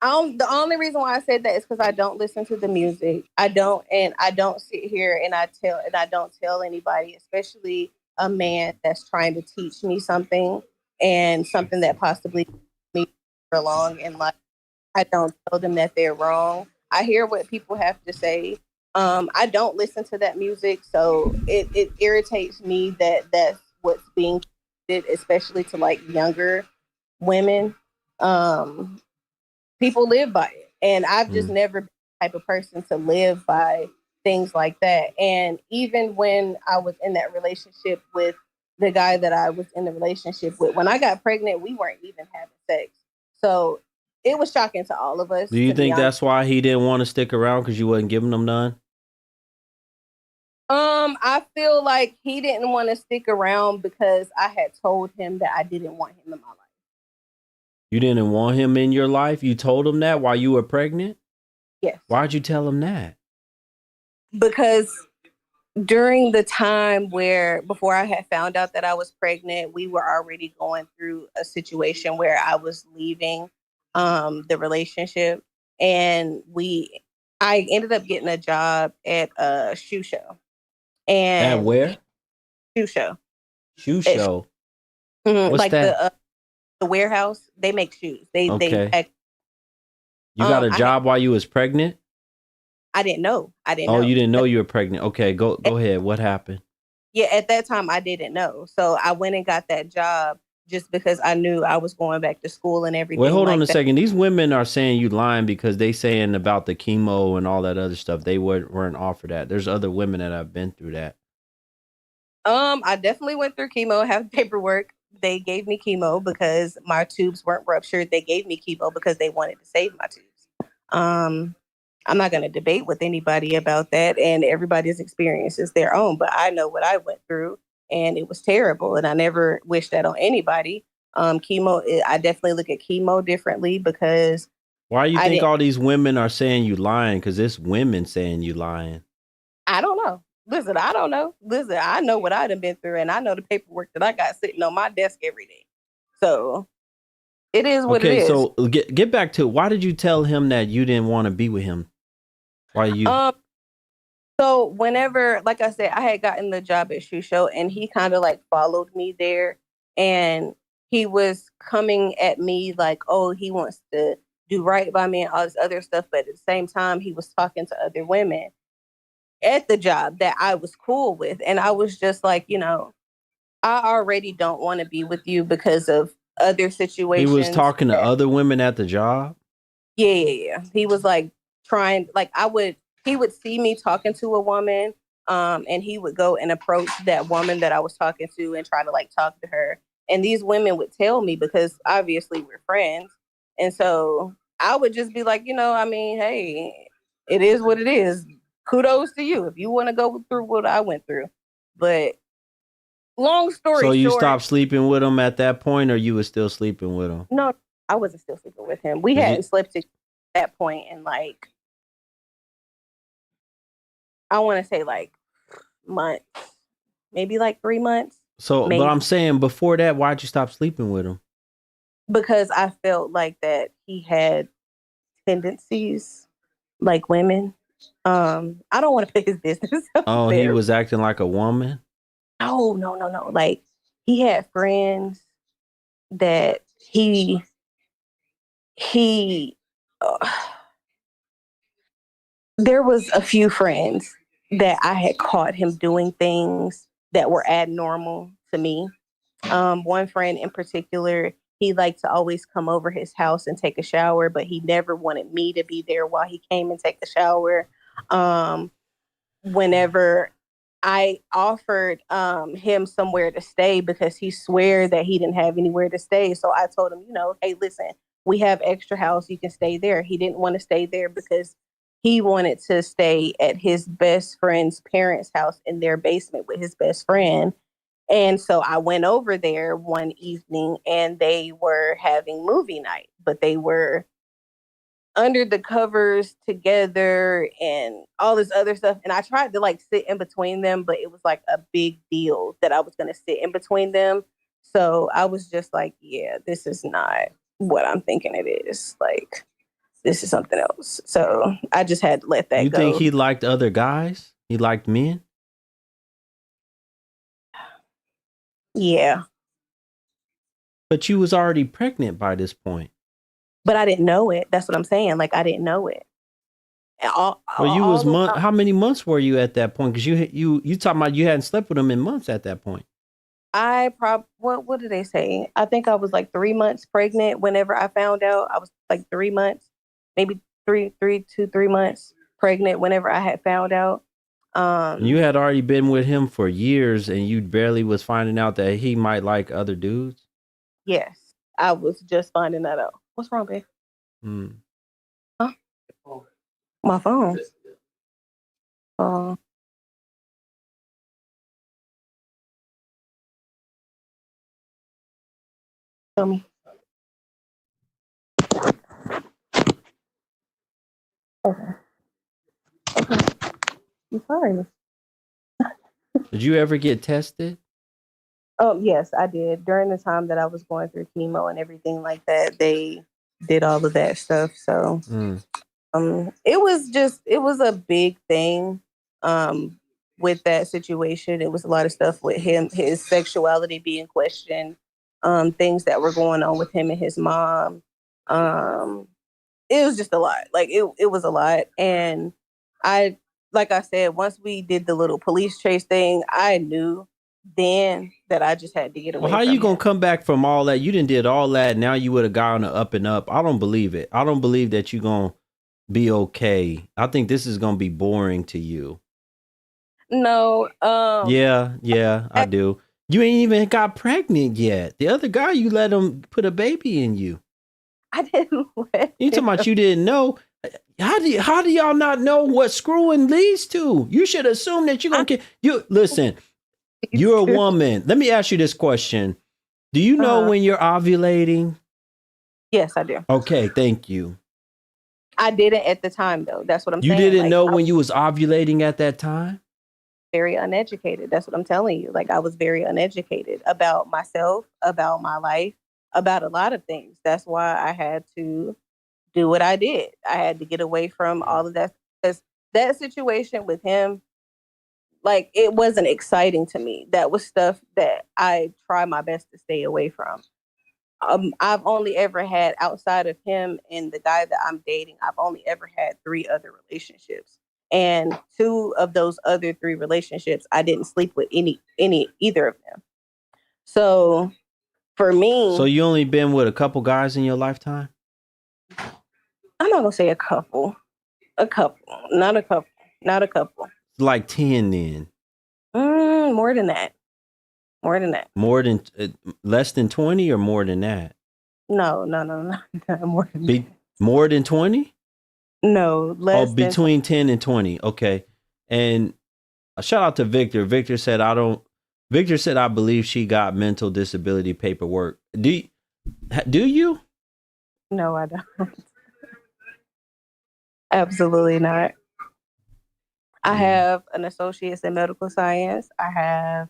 the only reason why I said that is because I don't listen to the music. I don't sit here and I don't tell anybody, especially a man that's trying to teach me something and something that possibly me for long in life. I don't tell them that they're wrong. I hear what people have to say. I don't listen to that music, so it irritates me that that's what's being did, especially to like younger women. Um, People live by it, and I've just never been the type of person to live by things like that. And even when I was in that relationship with the guy that I was in the relationship with, when I got pregnant, we weren't even having sex. So it was shocking to all of us. Do you to be think honest. that's why he didn't want to stick around, because you wasn't giving them none? I feel like he didn't want to stick around because I had told him that I didn't want him in my life. You didn't want him in your life? You told him that while you were pregnant? Yes. Why'd you tell him that? Because during the time before I had found out that I was pregnant, we were already going through a situation where I was leaving the relationship, and I ended up getting a job at a shoe show. At And where? shoe show. Shoe show. What's Like that? the warehouse, they make shoes. Okay. You got a job while you was pregnant? I didn't know. Oh, you didn't know you were pregnant. Okay, go ahead. What happened? Yeah, at that time I didn't know. So I went and got that job just because I knew I was going back to school and everything. Wait, hold on a that. second. These women are saying you lying because they saying about the chemo and all that other stuff. They weren't offered that. There's other women that have been through that. I definitely went through chemo, have paperwork. They gave me chemo because my tubes weren't ruptured. They gave me chemo because they wanted to save my tubes. I'm not going to debate with anybody about that, and everybody's experience is their own, but I know what I went through, and it was terrible, and I never wish that on anybody. Chemo, I definitely look at chemo differently because why you think all these women are saying you lying? Because it's women saying you lying. I don't know. Listen, I don't know. Listen, I know what I've been through, and I know the paperwork that I got sitting on my desk every day. So it is what it is. So get back to, why did you tell him that you didn't want to be with him? Why you? So whenever, like I said, I had gotten the job at Shoe Show, and he kind of like followed me there, and he was coming at me like, oh, he wants to do right by me and all this other stuff, but at the same time, he was talking to other women. at the job that I was cool with. And I was just like, I already don't want to be with you because of other He was situations. talking to other women at the job. Yeah. He was like trying, like he would see me talking to a woman, and he would go and approach that woman that I was talking to and try to like talk to her. And these women would tell me because obviously we're friends. And so I would just be like, I mean, hey, it is what it is. Kudos to you if you want to go through what I went through. But long story So you short, stopped sleeping with him at that point, or you were still sleeping with him? no, I wasn't still sleeping with him. We hadn't slept at that point in like, I want to say like months, maybe like 3 months. So, maybe. But I'm saying before that, why'd you stop sleeping with him? Because I felt like that he had tendencies like women. I don't want to put his business out Oh, there. he was acting like a woman? No. Like he had friends that he there was a few friends that I had caught him doing things that were abnormal to me. One friend in particular, he liked to always come over his house and take a shower, but he never wanted me to be there while he came and take a shower. Whenever I offered him somewhere to stay because he swore that he didn't have anywhere to stay. So I told him, hey, listen, we have extra house. You can stay there. He didn't want to stay there because he wanted to stay at his best friend's parents' house in their basement with his best friend. And so I went over there one evening and they were having movie night, but they were under the covers together and all this other stuff. And I tried to like sit in between them, but it was like a big deal that I was going to sit in between them. So I was just like, yeah, this is not what I'm thinking it is. Like, this is something else. So I just had to let that You go. think he liked other guys? He liked men? Yeah. But you was already pregnant by this point. But I didn't know it. That's what I'm saying. Like, I didn't know it. Well, how many months were you at that point? Because you talking about you hadn't slept with him in months at that point. What did they say? I think I was like 3 months pregnant whenever I found out. I was like 3 months, maybe 3 months pregnant whenever I had found out. You had already been with him for years and you barely was finding out that he might like other dudes? Yes, I was just finding that out. What's wrong, babe? Huh? My phone. Tell me. Okay. I'm sorry. Did you ever get tested? Oh, yes, I did. During the time that I was going through chemo and everything like that, they did all of that stuff. So it was a big thing with that situation. It was a lot of stuff with him, his sexuality being questioned, things that were going on with him and his mom. It was just a lot. Like it was a lot. And like I said, once we did the little police chase thing, I knew then that I just had to get away. Well, how from you gonna him. come back from all that? You didn't did all that. Now you would have gotten an up and up. I don't believe it. I don't believe that you gonna be okay. I think this is gonna be boring to you. No. Yeah, I do. You ain't even got pregnant yet. The other guy, you let him put a baby in you. I didn't let You talking about you didn't know? How do y'all not know what screwing leads to? You should assume that you're gonna get you. Listen, you're a woman. Let me ask you this question: do you know when you're ovulating? Yes, I do. Okay, thank you. I didn't at the time though. That's what I'm saying. You didn't Like, know when you was ovulating at that time? Very uneducated. That's what I'm telling you. Like I was very uneducated about myself, about my life, about a lot of things. That's why I had to do what I did. I had to get away from all of that because that situation with him, like it wasn't exciting to me. That was stuff that I try my best to stay away from. I've only ever had outside of him and the guy that I'm dating, I've only ever had 3 other relationships. And 2 of those other 3 relationships, I didn't sleep with either of them. So for me, So you only been with a couple guys in your lifetime? I'm not gonna say a couple, not a couple. Like 10 then. More than that. More than less than 20 or more than that? No, more than that. More than 20? No, less than between 10 and 20. Okay. And a shout out to Victor. Victor said, I believe she got mental disability paperwork. Do you? No, I don't. Absolutely not. I have an associate's in medical science. I have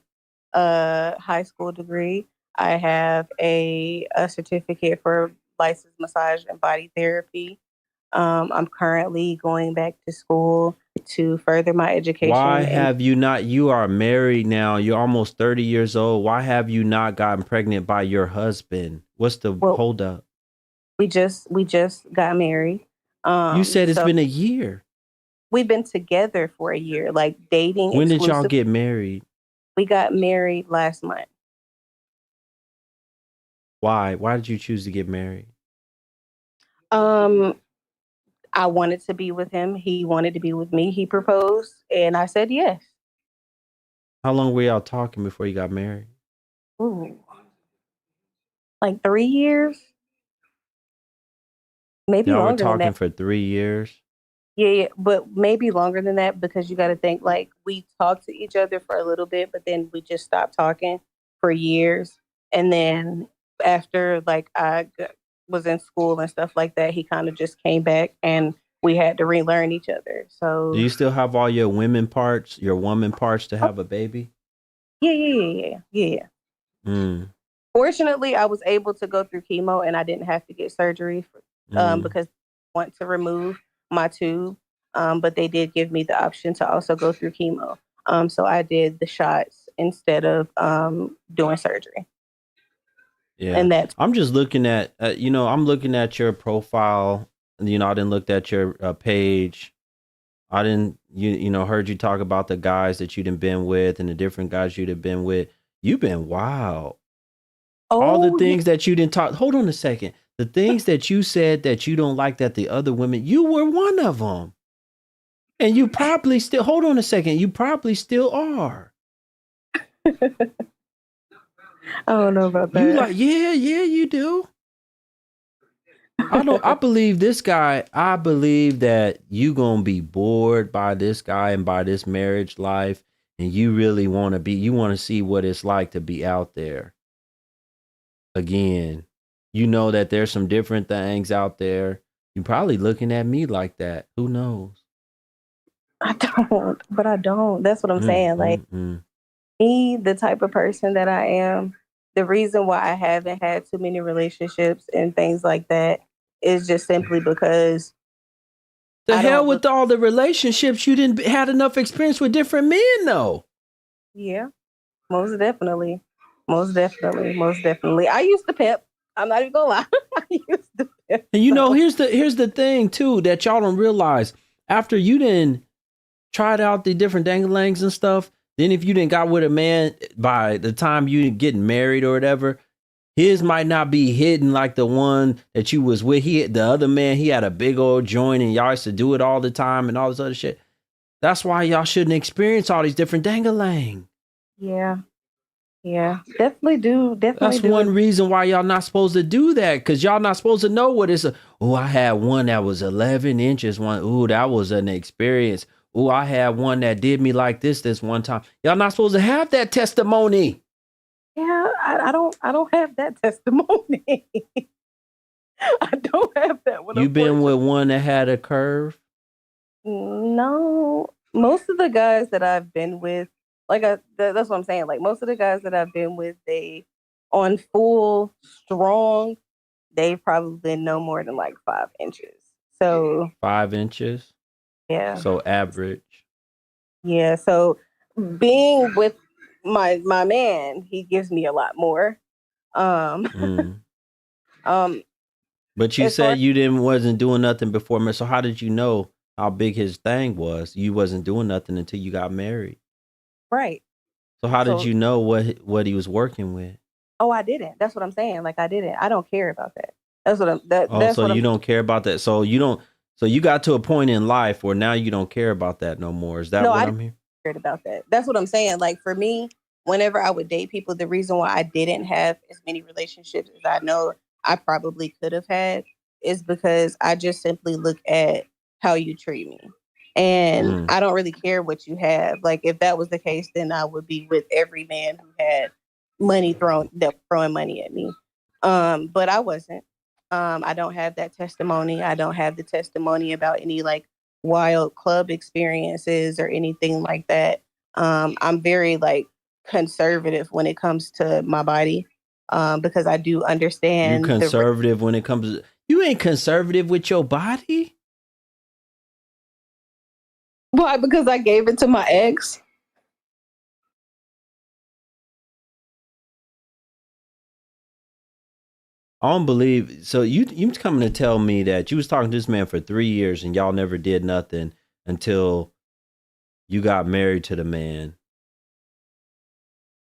a high school degree. I have a certificate for licensed massage and body therapy. I'm currently going back to school to further my education. Why have you not? You are married now. You're almost 30 years old. Why have you not gotten pregnant by your husband? What's the hold up? We just got married. You said it's been a year. We've been together for a year, like dating. When did y'all get married? We got married last month. Why? Why did you choose to get married? I wanted to be with him. He wanted to be with me. He proposed, and I said yes. How long were y'all talking before you got married? Ooh, like 3 years. Maybe y'all longer were talking than that. for 3 years? Yeah, but maybe longer than that, because you got to think, like, we talked to each other for a little bit, but then we just stopped talking for years. And then after, like, was in school and stuff like that, he kind of just came back and we had to relearn each other. So do you still have all your woman parts to have a baby? Yeah. Fortunately, I was able to go through chemo and I didn't have to get surgery because I want to remove my tube. But they did give me the option to also go through chemo. So I did the shots instead of doing surgery. Yeah. And that's, I'm just looking at, I'm looking at your profile. I didn't look at your page. I didn't, heard you talk about the guys that you'd been with and the different guys you'd have been with. You've been wild. All the things that you didn't talk. Hold on a second. The things that you said that you don't like that the other women, you were one of them. And you probably still, hold on a second. You probably still are. I don't know about that. You like, yeah, you do. I believe this guy. I believe that you gonna be bored by this guy and by this marriage life, and you really want to see what it's like to be out there. Again, you know that there's some different things out there. You're probably looking at me like that. Who knows? I don't. That's what I'm saying. Like, me, the type of person that I am, the reason why I haven't had too many relationships and things like that is just simply because the hell with all the relationships. You didn't had enough experience with different men, though. Yeah, most definitely. I used to pimp. I'm not even gonna lie. I used to pimp. And here's the thing too that y'all don't realize. After you didn't tried out the different dangalangs and stuff, then if you didn't got with a man by the time you getting married or whatever, his might not be hidden like the one that you was with. The other man, he had a big old joint and y'all used to do it all the time and all this other shit. That's why y'all shouldn't experience all these different dangalang. Yeah, definitely do. That's one reason why y'all not supposed to do that, because y'all not supposed to know what it's. I had one that was 11 inches. That was an experience. I had one that did me like this one time. Y'all not supposed to have that testimony. Yeah, I don't have that testimony. I don't have that one. You been with one that had a curve? No, most of the guys that I've been with, that's what I'm saying. Like, most of the guys that I've been with, they on full strong, they've probably been no more than like 5 inches. So 5 inches. Yeah. So average. Yeah. So being with my man, he gives me a lot more. But you said you wasn't doing nothing before, man. So how did you know? how big his thing was. You wasn't doing nothing until you got married. Right. So how did So- you know what he was working with? Oh, I didn't. That's what I'm saying. Like I didn't. I don't care about that. That's what I'm. Oh, That's so what you I'm. don't care about that. So you don't. So you got to a point in life where now you don't care about that no more. Is that No, what I I'm hearing? cared about that. That's what I'm saying. Like for me, whenever I would date people, the reason why I didn't have as many relationships as I know I probably could have had is because I just simply look at how you treat me. And I don't really care what you have. Like if that was the case, then I would be with every man who had throwing money at me. But I wasn't. I don't have that testimony. I don't have the testimony about any like wild club experiences or anything like that. I'm very like conservative when it comes to my body because I do You're understand conservative when it comes to, you ain't conservative with your body. why, because I gave it to my ex. I don't believe. So you coming to tell me that you was talking to this man for 3 years and y'all never did nothing until you got married to the man.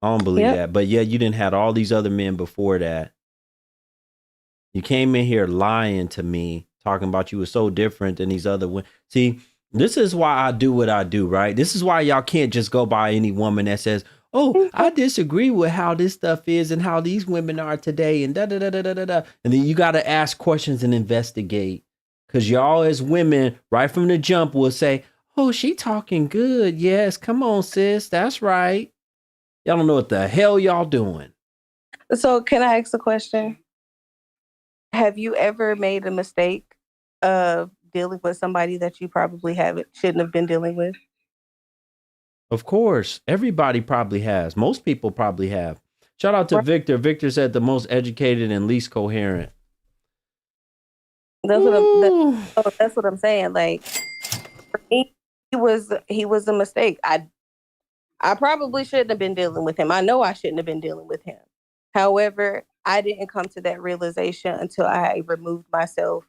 I don't believe that. But yeah, you didn't have all these other men before that. You came in here lying to me, talking about you were so different than these other women. See, this is why I do what I do, right? This is why y'all can't just go by any woman that says, "Oh, I disagree with how this stuff is and how these women are today," and da da da da da da. And then you got to ask questions and investigate, because y'all as women, right from the jump, will say, "Oh, she talking good. Yes, come on, sis, that's right." Y'all don't know what the hell y'all doing. So can I ask a question? Have you ever made a mistake of dealing with somebody that you probably shouldn't have been dealing with? Of course, everybody probably has. Most people probably have. Shout out to Victor. Victor said the most educated and least coherent. That's what I'm saying. Like for me, he was a mistake. I probably shouldn't have been dealing with him. I know I shouldn't have been dealing with him. However, I didn't come to that realization until I removed myself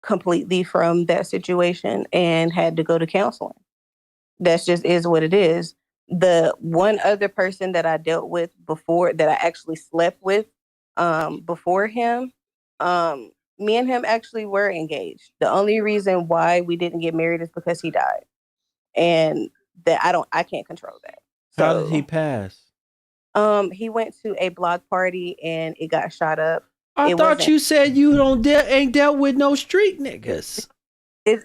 completely from that situation and had to go to counseling. That's just is what it is. The one other person that I dealt with before that I actually slept with before him, me and him actually were engaged. The only reason why we didn't get married is because he died. And that I can't control that. So, how did he pass? He went to a block party and it got shot up. I thought you said you ain't dealt with no street niggas.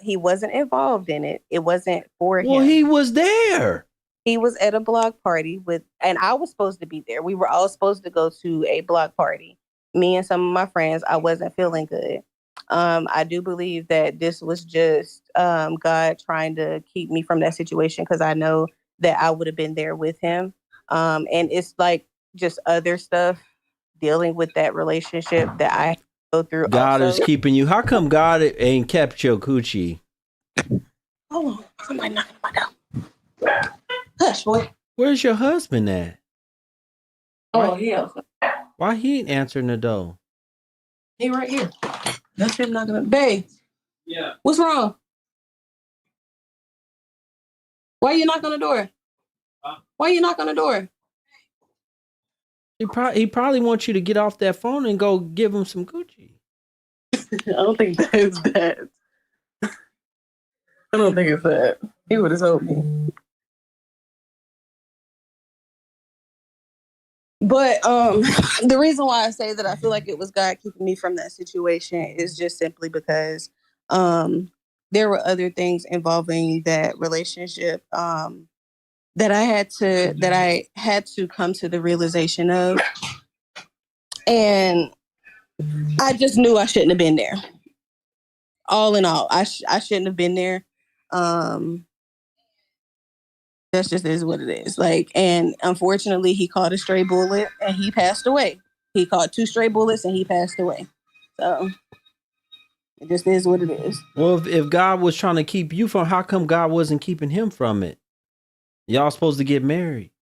He wasn't involved in it. It wasn't for him. Well, he was there. He was at a block party and I was supposed to be there. We were all supposed to go to a block party. Me and some of my friends. I wasn't feeling good. I do believe that this was just God trying to keep me from that situation because I know that I would have been there with him. And it's like just other stuff dealing with that relationship that I go through. God also. is keeping you. How come God ain't kept your coochie? Hold on, somebody knocking on my door. Hush, boy. Where's your husband at? Oh, yeah. Why he ain't answering the door? He right here. That's him knocking on. Babe. Yeah. What's wrong? Why you knock on the door? Why you knock on the door? He probably wants you to get off that phone and go give him some coochie. I don't think that is that. I don't think it's that. He would have told me. But the reason why I say that I feel like it was God keeping me from that situation is just simply because there were other things involving that relationship that I had to come to the realization of, and I just knew I shouldn't have been there. All in all, I shouldn't have been there. That's just is what it is. Like, and unfortunately, he caught a stray bullet and he passed away. He caught 2 stray bullets and he passed away. So it just is what it is. Well, if God was trying to keep you from, how come God wasn't keeping him from it? Y'all supposed to get married.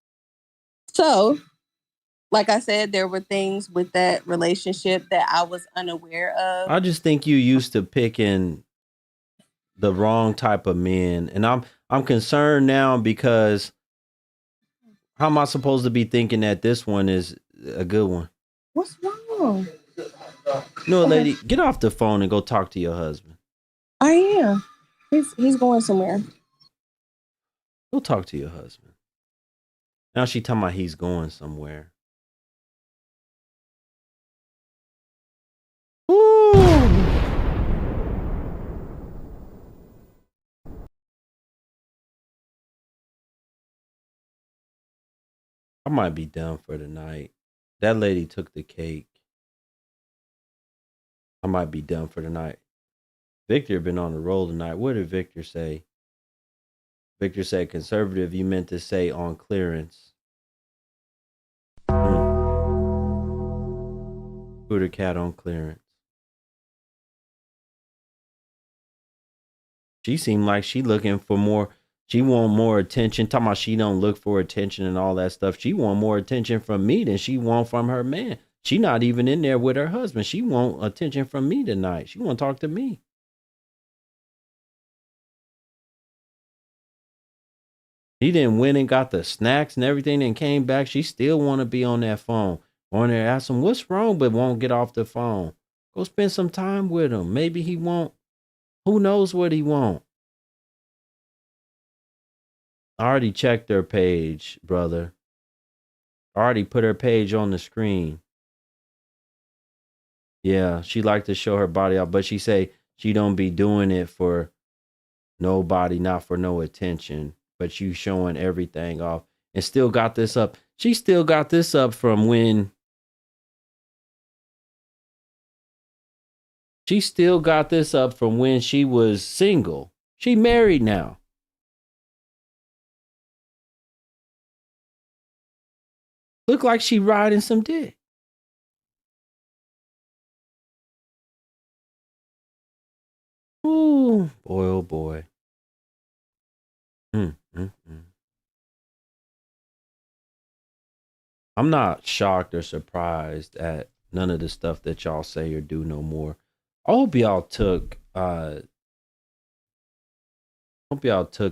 So, like I said, there were things with that relationship that I was unaware of. I just think you used to picking the wrong type of men. And I'm concerned now because how am I supposed to be thinking that this one is a good one? What's wrong? No, lady, get off the phone and go talk to your husband. I am. He's going somewhere. Go talk to your husband. Now she talking about he's going somewhere. Ooh. I might be done for the night. That lady took the cake. I might be done for the night. Victor been on the roll tonight. What did Victor say? Victor said conservative, you meant to say on clearance. Put her cat on clearance. She seemed like she looking for more. She want more attention. Talking about she don't look for attention and all that stuff. She want more attention from me than she want from her man. She not even in there with her husband. She want attention from me tonight. She want to talk to me. He didn't win and got the snacks and everything and came back. She still want to be on that phone. On there, ask him what's wrong, but won't get off the phone. Go spend some time with him. Maybe he won't. Who knows what he won't? I already checked her page, brother. I already put her page on the screen. Yeah, she like to show her body out, but she say she don't be doing it for nobody, not for no attention. But you showing everything off and still got this up. She still got this up from when. She still got this up from when she was single. She married now. Look like she riding some dick. Ooh, boy, oh boy. I'm not shocked or surprised at none of the stuff that y'all say or do no more. I hope y'all took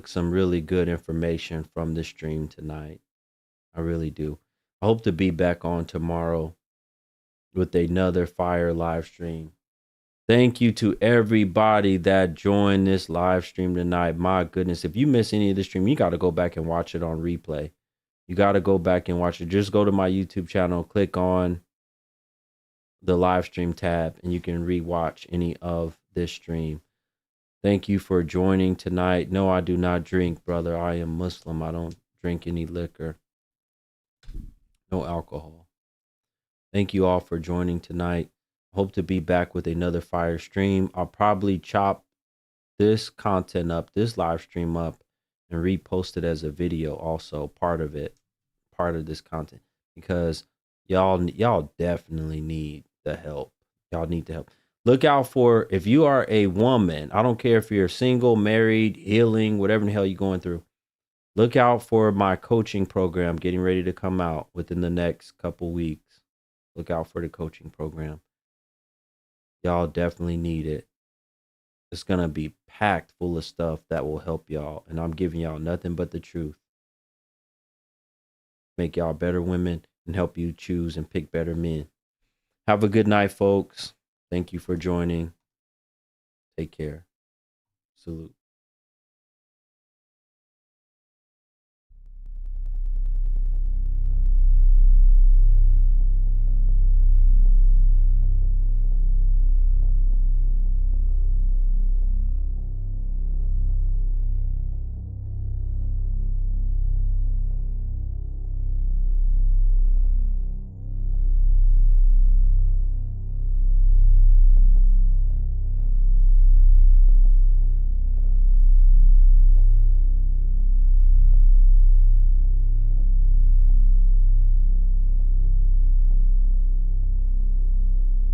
some really good information from this stream tonight. I really do. I hope to be back on tomorrow with another fire live stream. Thank you to everybody that joined this live stream tonight. My goodness, if you miss any of the stream, you got to go back and watch it on replay. You got to go back and watch it. Just go to my YouTube channel, click on the live stream tab, and you can rewatch any of this stream. Thank you for joining tonight. No, I do not drink, brother. I am Muslim. I don't drink any liquor. No alcohol. Thank you all for joining tonight. Hope to be back with another fire stream. I'll probably chop this content up, this live stream up, and repost it as a video also, part of this content, because y'all definitely need the help. Y'all need the help. Look out for, if you are a woman, I don't care if you're single, married, healing, whatever the hell you're going through, look out for my coaching program getting ready to come out within the next couple weeks. Look out for the coaching program. Y'all definitely need it. It's going to be packed full of stuff that will help y'all. And I'm giving y'all nothing but the truth. Make y'all better women and help you choose and pick better men. Have a good night, folks. Thank you for joining. Take care. Salute.